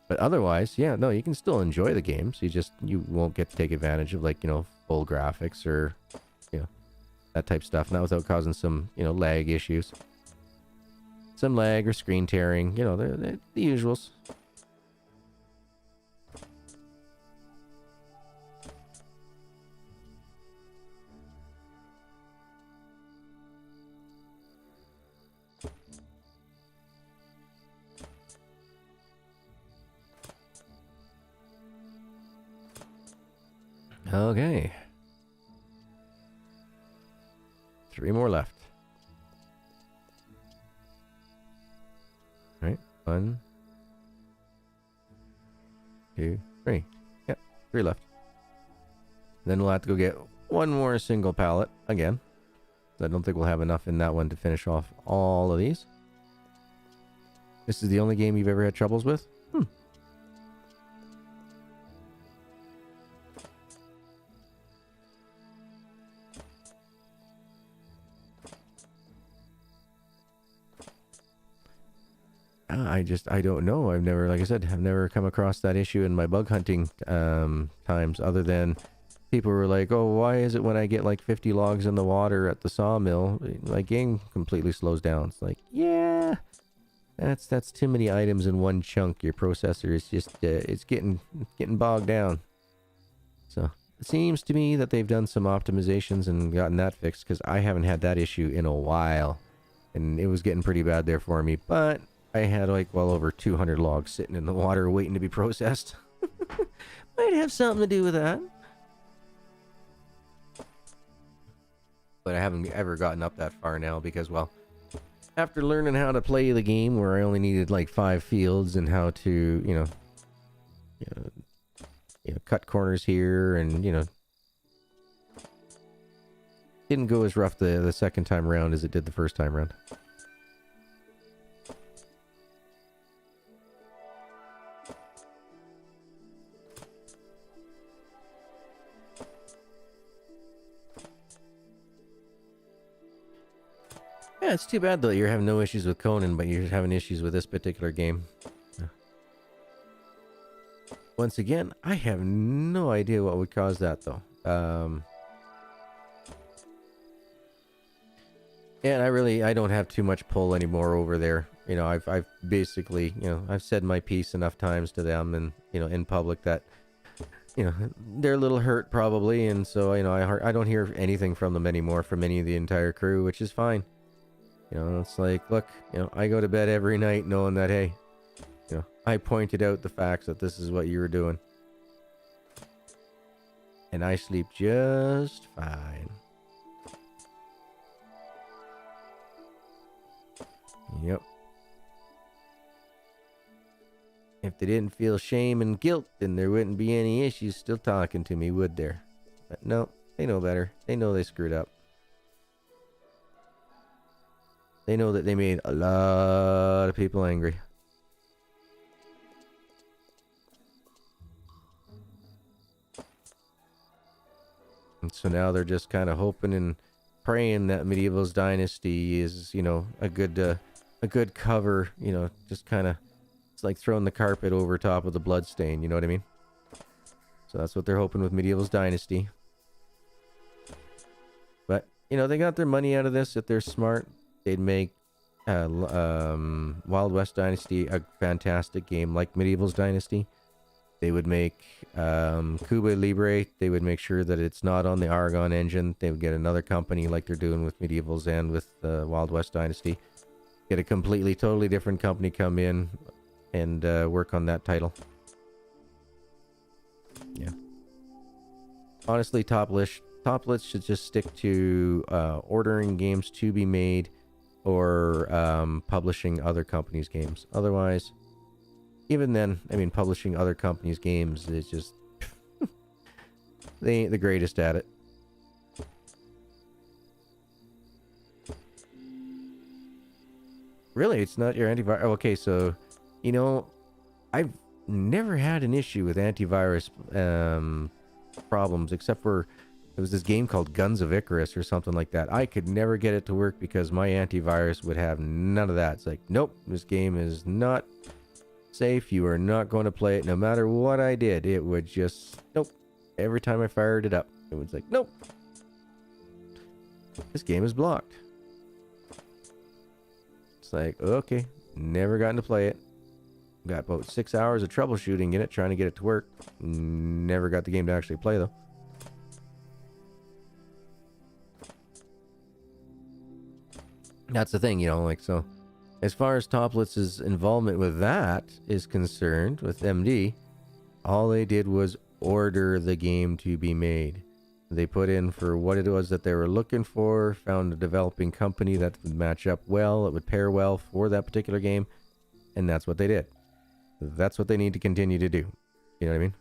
But otherwise, yeah, no, you can still enjoy the games. You won't get to take advantage of, like, full graphics or, that type of stuff. Not without causing some, lag issues. Some lag or screen tearing, they're the usuals. Okay. 3 more left. All right. 1, 2, 3. Yep, 3 left. Then we'll have to go get one more single pallet again. I don't think we'll have enough in that one to finish off all of these. This is the only game you've ever had troubles with? I don't know. Like I said, I've never come across that issue in my bug hunting times, other than people were like, oh, why is it when I get like 50 logs in the water at the sawmill, my game completely slows down? It's like, yeah, that's too many items in one chunk. Your processor is just, it's getting bogged down. So it seems to me that they've done some optimizations and gotten that fixed, because I haven't had that issue in a while. And it was getting pretty bad there for me, but I had like well over 200 logs sitting in the water waiting to be processed. Might have something to do with that. But I haven't ever gotten up that far now because, well, after learning how to play the game where I only needed like 5 fields and how to, cut corners here and, didn't go as rough the second time around as it did the first time around. Yeah, it's too bad though you're having no issues with Conan, but you're having issues with this particular game. Once again, I have no idea what would cause that though. Yeah, and I don't have too much pull anymore over there. I've basically, I've said my piece enough times to them and, in public that, they're a little hurt probably. And so, I don't hear anything from them anymore, from any of the entire crew, which is fine. It's like, look, I go to bed every night knowing that, hey, I pointed out the facts that this is what you were doing. And I sleep just fine. Yep. If they didn't feel shame and guilt, then there wouldn't be any issues still talking to me, would there? But no, they know better. They know they screwed up. They know that they made a lot of people angry. And so now they're just kind of hoping and praying that Medieval's Dynasty is, a good cover, just kind of, it's like throwing the carpet over top of the bloodstain, you know what I mean? So that's what they're hoping with Medieval's Dynasty. But, they got their money out of this. If they're smart, they'd make Wild West Dynasty a fantastic game like Medieval's Dynasty. They would make Cuba Libre. They would make sure that it's not on the Aragon engine. They would get another company like they're doing with Medievals and with Wild West Dynasty. Get a completely, totally different company come in and work on that title. Yeah. Honestly, Topless should just stick to ordering games to be made or publishing other companies' games. Otherwise, even then, I mean, publishing other companies' games is just... they ain't the greatest at it. Really? It's not your antivirus? Oh, okay, so, you know, I've never had an issue with antivirus problems, except for... It was this game called Guns of Icarus or something like that. I could never get it to work because my antivirus would have none of that. It's like, nope, this game is not safe. You are not going to play it. No matter what I did, it would just, nope. Every time I fired it up, it was like, nope. This game is blocked. It's like, okay, never gotten to play it. Got about 6 hours of troubleshooting in it, trying to get it to work. Never got the game to actually play, though. That's the thing, you know, like, so as far as Topless's involvement with that is concerned, with MD, all they did was order the game to be made. They put in for what it was that they were looking for, found a developing company that would match up well, it would pair well for that particular game, and that's what they did. That's what they need to continue to do. You know what I mean?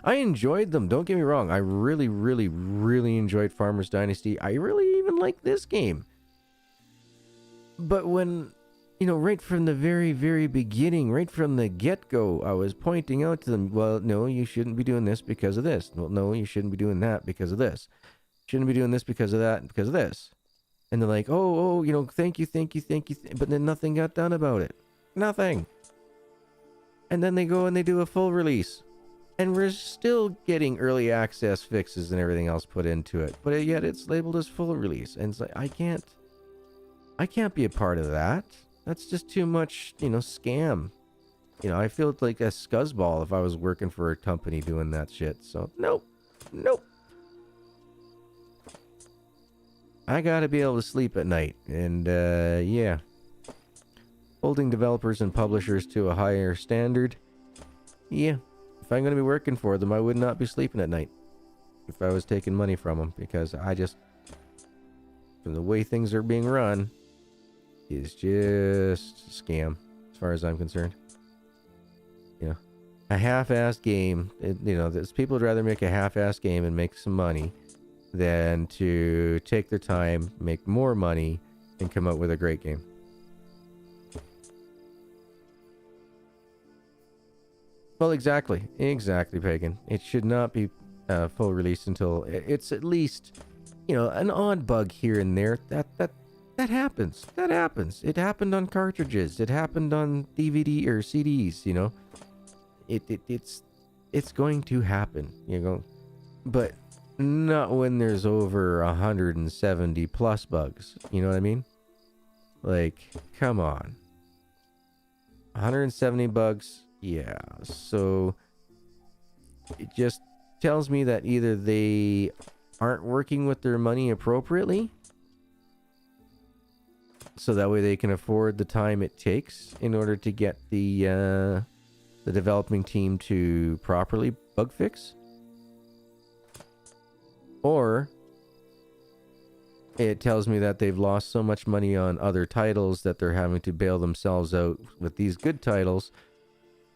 I enjoyed them, don't get me wrong. I really, really, really enjoyed Farmers Dynasty. I really even like this game. But when, you know, right from the very, very beginning, right from the get-go, I was pointing out to them, well, no, you shouldn't be doing this because of this. Well, no, you shouldn't be doing that because of this. Shouldn't be doing this because of that and because of this. And they're like, oh, you know, thank you. But then nothing got done about it. Nothing. And then they go and they do a full release. And we're still getting early access fixes and everything else put into it. But yet it's labeled as full release. And it's like, I can't be a part of that. That's just too much, you know, scam. You know, I feel like a scuzzball if I was working for a company doing that shit. So, nope. I gotta be able to sleep at night. And, yeah. Holding developers and publishers to a higher standard. Yeah. If I'm going to be working for them, I would not be sleeping at night if I was taking money from them, because I just, from the way things are being run, is just a scam as far as I'm concerned. You know, a half-assed game, you know, people would rather make a half-assed game and make some money than to take their time, make more money, and come out with a great game. Well, exactly, Pagan. It should not be full release until it's at least, you know, an odd bug here and there. That happens. That happens. It happened on cartridges. It happened on DVD or CDs. You know, it's going to happen. You know, but not when there's over 170 plus bugs. You know what I mean? Like, come on. 170 bugs. Yeah, so it just tells me that either they aren't working with their money appropriately, so that way they can afford the time it takes in order to get the developing team to properly bug fix, or it tells me that they've lost so much money on other titles that they're having to bail themselves out with these good titles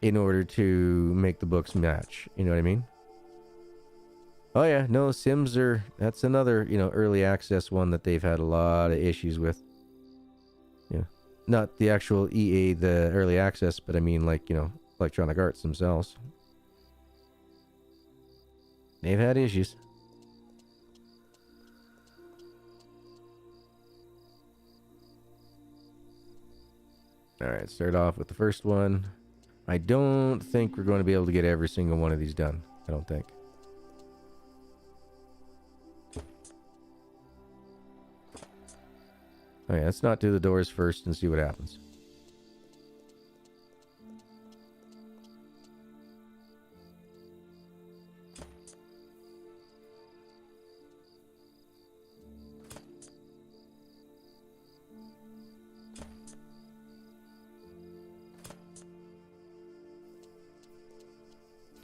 in order to make the books match. You know what I mean? Oh yeah, no, Sims are, that's another, you know, early access one that they've had a lot of issues with. Yeah. Not the actual EA, the early access, but I mean, like, you know, Electronic Arts themselves. They've had issues. Alright, start off with the first one. I don't think we're going to be able to get every single one of these done. I don't think. Okay, let's not do the doors first and see what happens.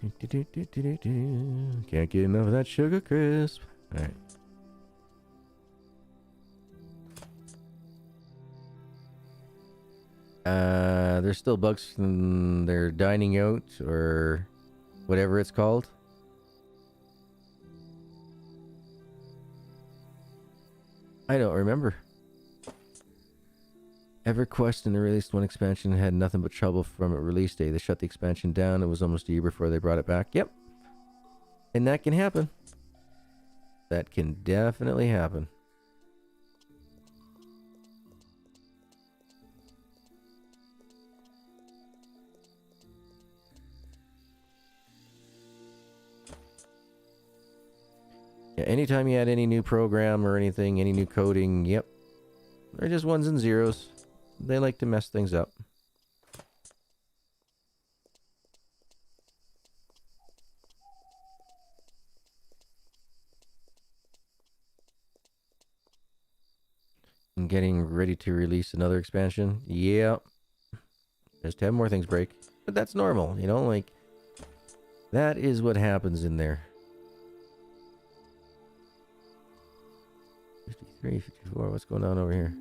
Can't get enough of that sugar crisp. Alright. There's still bugs and they're dining out or whatever it's called. I don't remember. EverQuest in the released one expansion had nothing but trouble from its release day. They shut the expansion down. It was almost a year before they brought it back. Yep. And that can happen. That can definitely happen. Yeah, anytime you add any new program or anything, any new coding, yep. They're just ones and zeros. They like to mess things up. And getting ready to release another expansion. Yep. Just 10 more things break. But that's normal, you know, like that is what happens in there. 53, 54, what's going on over here?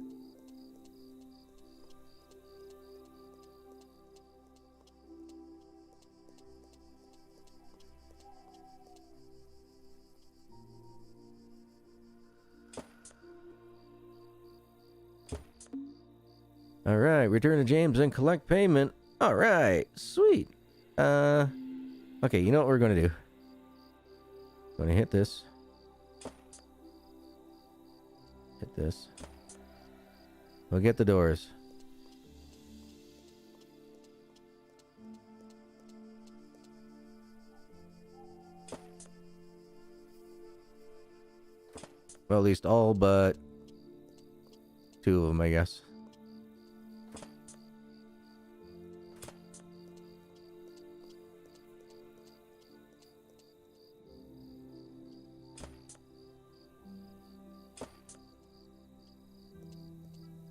Alright, return to James and collect payment. Alright, sweet. Okay, you know what we're gonna do? I'm gonna hit this. Hit this. We'll get the doors. Well, at least all but 2 of them, I guess.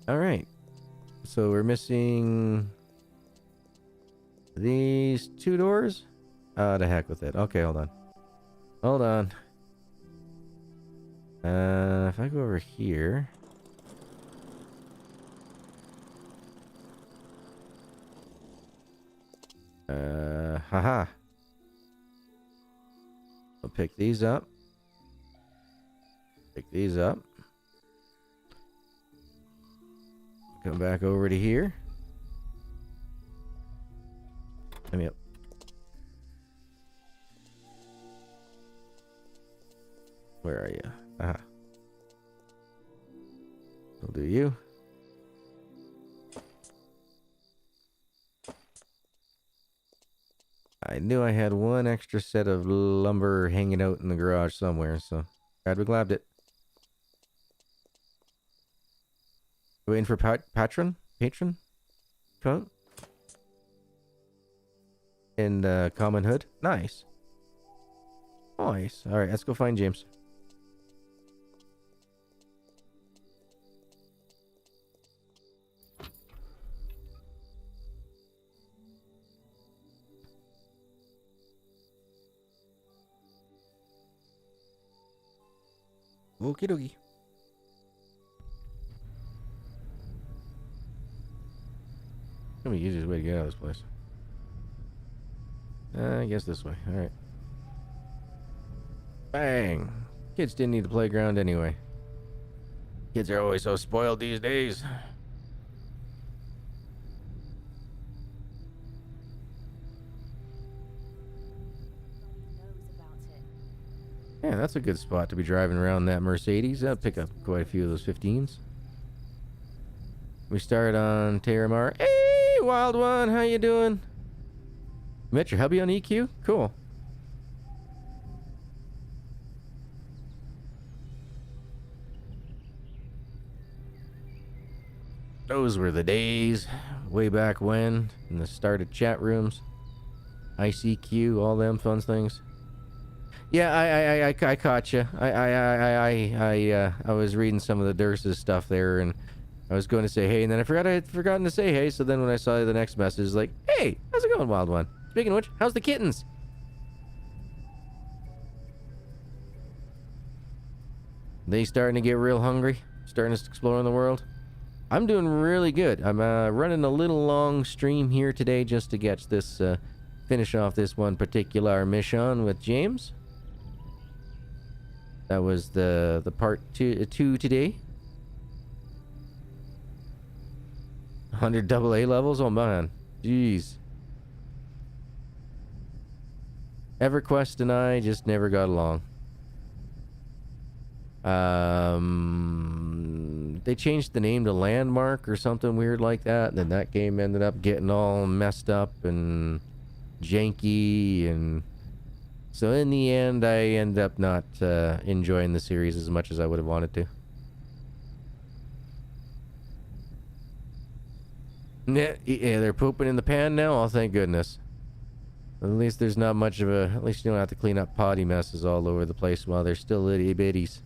Alright, so we're missing these 2 doors? Oh, the heck with it. Okay, hold on. Hold on. If I go over here... haha. I'll pick these up. Pick these up. Come back over to here. Let me up. Where are you? Aha. We'll do you. I knew I had one extra set of lumber hanging out in the garage somewhere, so glad we grabbed it. Waiting for patron? Coat? And common hood? Nice. Nice. Alright, let's go find James. Okie dokie. Gonna be the easiest way to get out of this place. I guess this way. Alright. Bang! Kids didn't need the playground anyway. Kids are always so spoiled these days. Yeah, that's a good spot to be driving around that Mercedes. That'll pick up quite a few of those 15s. We start on Terramar. Hey, Wild One, how you doing? Met your hubby on EQ? Cool. Those were the days, way back when, in the start of chat rooms. ICQ, all them fun things. Yeah, I caught you. I was reading some of the Durse's stuff there, and I was going to say hey, and then I had forgotten to say hey. So then when I saw the next message, like, hey, how's it going, Wild One? Speaking of which, how's the kittens? They starting to get real hungry? Starting to explore the world? I'm doing really good. I'm running a little long stream here today just to get this, finish off this one particular mission with James. That was the part two today. 100 AA levels? Oh man. Jeez. EverQuest and I just never got along. They changed the name to Landmark or something weird like that, and then that game ended up getting all messed up and janky, and so in the end I ended up not enjoying the series as much as I would have wanted to. Yeah, they're pooping in the pan now? Oh, thank goodness. At least there's not much of a... At least you don't have to clean up potty messes all over the place while they're still itty bitties.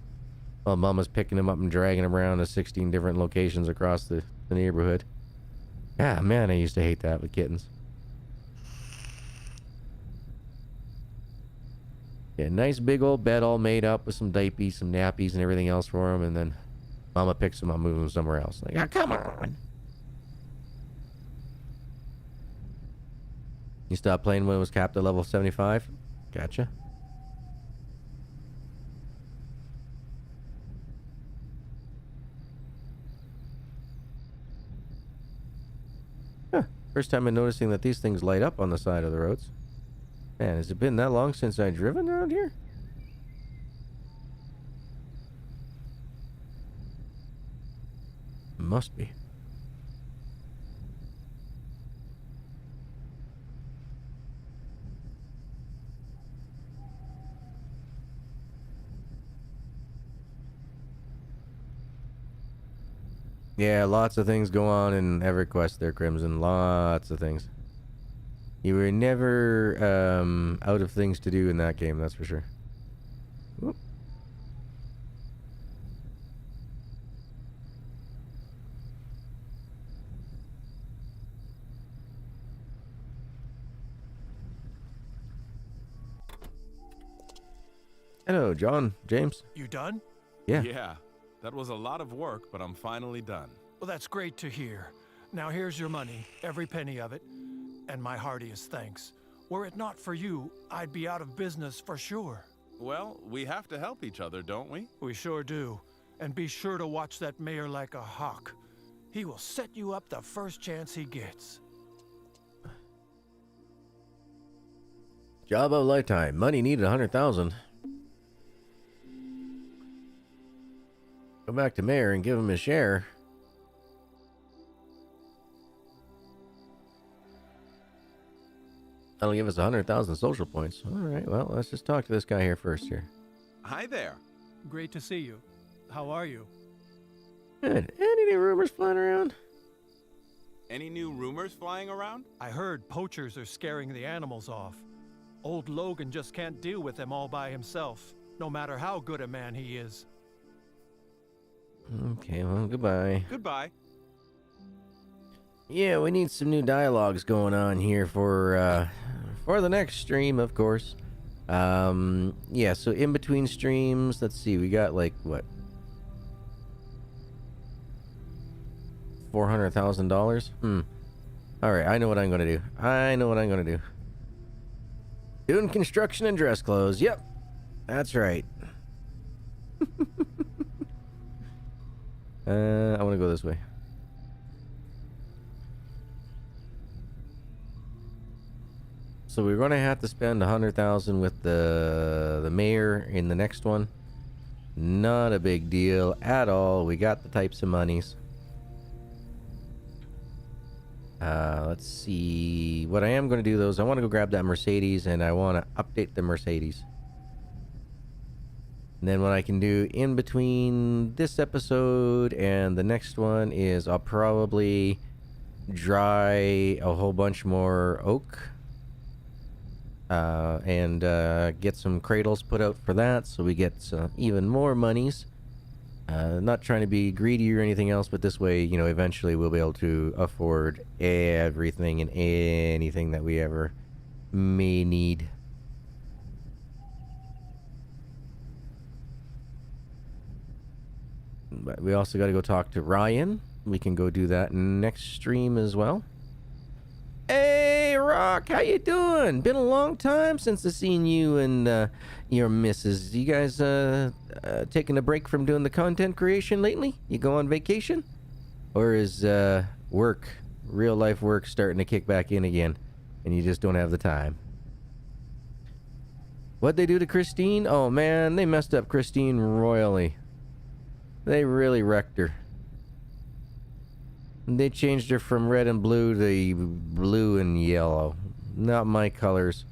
While Mama's picking them up and dragging them around to 16 different locations across the neighborhood. Ah, man, I used to hate that with kittens. Yeah, nice big old bed all made up with some diapers, some nappies, and everything else for them, and then Mama picks them up, moves them somewhere else. Like, oh, come on! You stopped playing when it was capped at level 75? Gotcha. Huh. First time I'm noticing that these things light up on the side of the roads. Man, has it been that long since I've driven around here? Must be. Yeah, lots of things go on in EverQuest there, Crimson. Lots of things. You were never out of things to do in that game, that's for sure. Whoop. Hello, John. James. You done? Yeah. Yeah, that was a lot of work, but I'm finally done. Well, that's great to hear. Now here's your money, every penny of it, and my heartiest thanks. Were it not for you, I'd be out of business for sure. Well, we have to help each other, don't we? We sure do. And be sure to watch that mayor like a hawk. He will set you up the first chance he gets. Job of a lifetime. Money needed 100,000. Go back to mayor and give him his share. That'll give us 100,000 social points. All right, well, let's just talk to this guy here first here. Hi there. Great to see you. How are you? Good. Any new rumors flying around? Any new rumors flying around? I heard poachers are scaring the animals off. Old Logan just can't deal with them all by himself, no matter how good a man he is. Okay, well, goodbye. Goodbye. Yeah, we need some new dialogues going on here for the next stream, of course. Yeah, so in between streams, let's see, we got like, what? $400,000? Alright, I know what I'm gonna do. Doing construction and dress clothes. Yep, that's right. I want to go this way. So we're going to have to spend 100,000 with the mayor in the next one. Not a big deal at all. We got the types of monies. Let's see. What I am going to do though is I want to go grab that Mercedes and I want to update the Mercedes. And then what I can do in between this episode and the next one is I'll probably dry a whole bunch more oak. And get some cradles put out for that so we get even more monies. Not trying to be greedy or anything else, but this way, you know, eventually we'll be able to afford everything and anything that we ever may need. But we also got to go talk to Ryan. We can go do that next stream as well. Hey, Rock, how you doing? Been a long time since I seen you and your missus. You guys taking a break from doing the content creation lately? You go on vacation? Or is work, real life work, starting to kick back in again and you just don't have the time? What'd they do to Christine? Oh man, they messed up Christine royally. They really wrecked her. They changed her from red and blue to blue and yellow. Not my colors.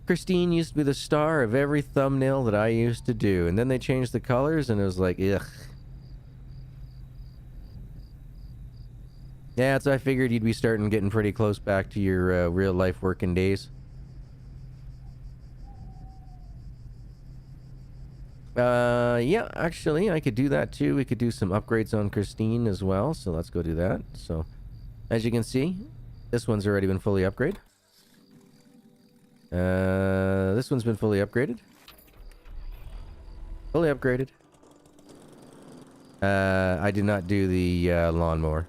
Christine used to be the star of every thumbnail that I used to do, and then they changed the colors and it was like, ugh. Yeah, so I figured you'd be getting pretty close back to your real life working days. Yeah, actually, I could do that too. We could do some upgrades on Christine as well, so let's go do that. So, as you can see, this one's already been fully upgraded. This one's been fully upgraded. Fully upgraded. I did not do the lawnmower.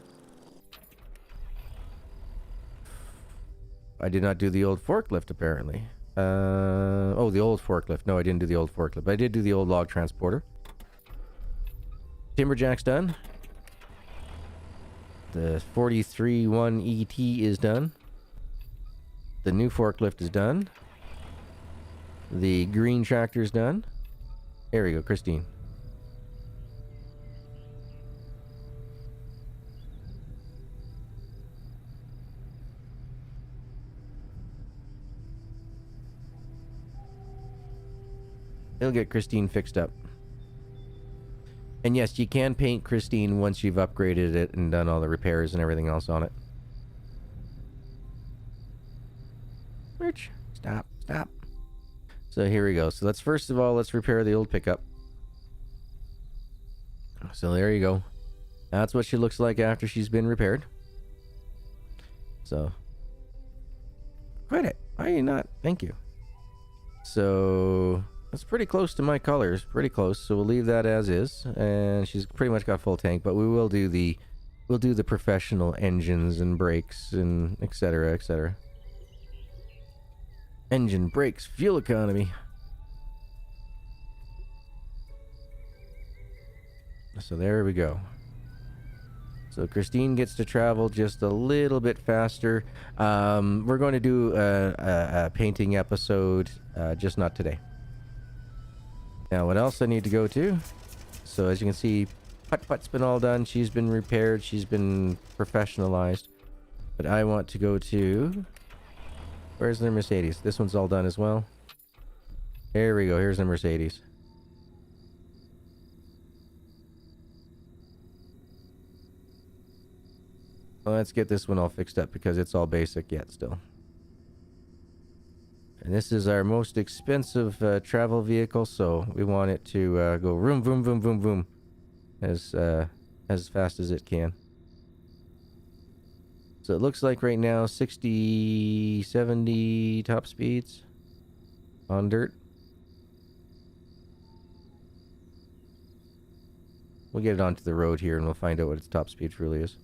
I did not do the old forklift, apparently. Oh, the old forklift. No, I didn't do the old forklift. But I did do the old log transporter. Lumberjack's done. The 43-1 ET is done. The new forklift is done. The green tractor's done. There we go, Christine. It'll get Christine fixed up. And yes, you can paint Christine once you've upgraded it and done all the repairs and everything else on it. Rich, stop. So here we go. So let's first of all, let's repair the old pickup. So there you go. That's what she looks like after she's been repaired. So, quit it. Why are you not? Thank you. So, that's pretty close to my colors. Pretty close. So we'll leave that as is. And she's pretty much got full tank. But we will do the professional engines and brakes and etc. etc. Engine, brakes, fuel economy. So there we go. So Christine gets to travel just a little bit faster. We're going to do a painting episode, just not today. Now, what else I need to go to? So as you can see, Putt-Putt's been all done. She's been repaired. She's been professionalized. But I want to go to... Where's their Mercedes? This one's all done as well. Here we go. Here's the Mercedes. Well, let's get this one all fixed up because it's all basic yet still. And this is our most expensive travel vehicle, so we want it to go vroom, vroom, vroom, vroom, vroom as fast as it can. So it looks like right now 60, 70 top speeds on dirt. We'll get it onto the road here and we'll find out what its top speed really is.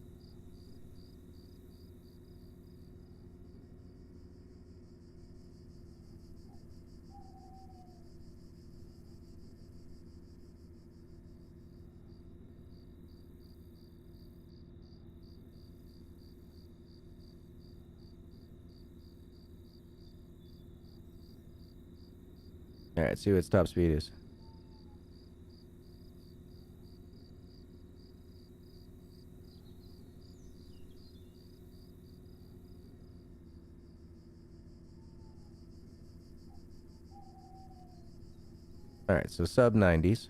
Alright, see what its top speed is. Alright, so sub 90s.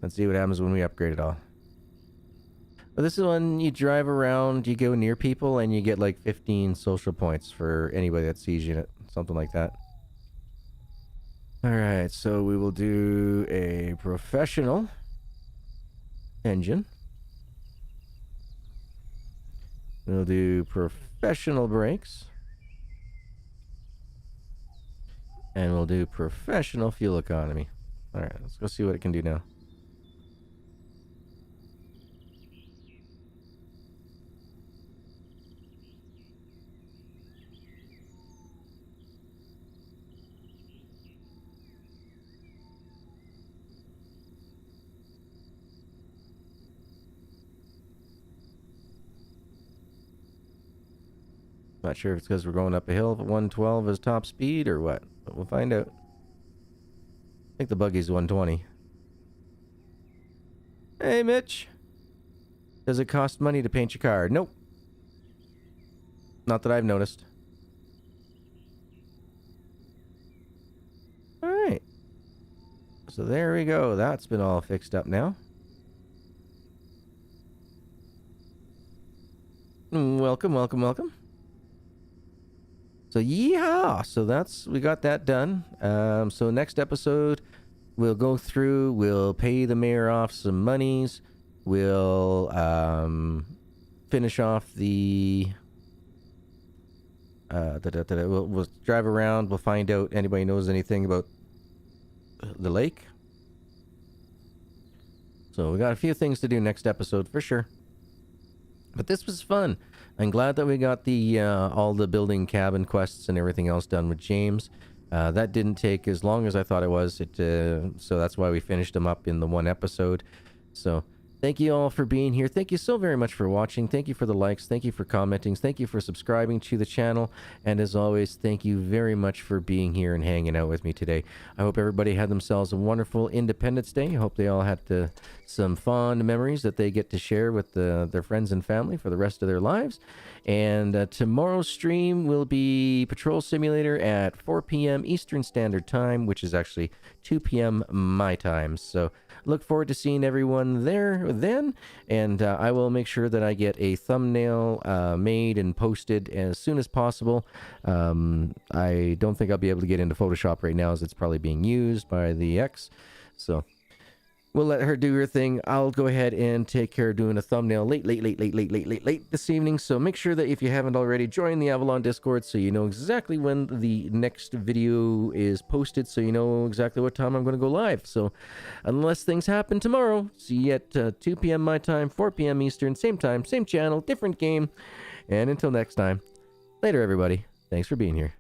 Let's see what happens when we upgrade it all. But this is when you drive around, you go near people, and you get like 15 social points for anybody that sees you in it. Something like that. Alright, so we will do a professional engine. We'll do professional brakes. And we'll do professional fuel economy. Alright, let's go see what it can do now. Not sure if it's because we're going up a hill at 112 as top speed or what, but we'll find out. I think the buggy's 120. Hey, Mitch. Does it cost money to paint your car? Nope. Not that I've noticed. Alright. So there we go. That's been all fixed up now. Welcome, welcome, welcome. So yeehaw! So we got that done. So next episode, we'll go through, we'll pay the mayor off some monies, we'll finish off the we'll drive around, we'll find out anybody knows anything about the lake. So we got a few things to do next episode for sure. But this was fun. I'm glad that we got the all the building cabin quests and everything else done with James. That didn't take as long as I thought it was. So that's why we finished them up in the one episode. So thank you all for being here. Thank you so very much for watching. Thank you for the likes. Thank you for commenting. Thank you for subscribing to the channel. And as always, thank you very much for being here and hanging out with me today. I hope everybody had themselves a wonderful Independence Day. I hope they all had some fond memories that they get to share with their friends and family for the rest of their lives. And tomorrow's stream will be Patrol Simulator at 4 p.m. Eastern Standard Time, which is actually 2 p.m. my time. So look forward to seeing everyone there then, and I will make sure that I get a thumbnail made and posted as soon as possible. I don't think I'll be able to get into Photoshop right now, as it's probably being used by the ex. So we'll let her do her thing. I'll go ahead and take care of doing a thumbnail late this evening. So make sure that if you haven't already, join the Avalon Discord so you know exactly when the next video is posted, so you know exactly what time I'm going to go live. So unless things happen tomorrow, see you at 2 p.m. my time, 4 p.m. Eastern, same time, same channel, different game. And until next time, later everybody. Thanks for being here.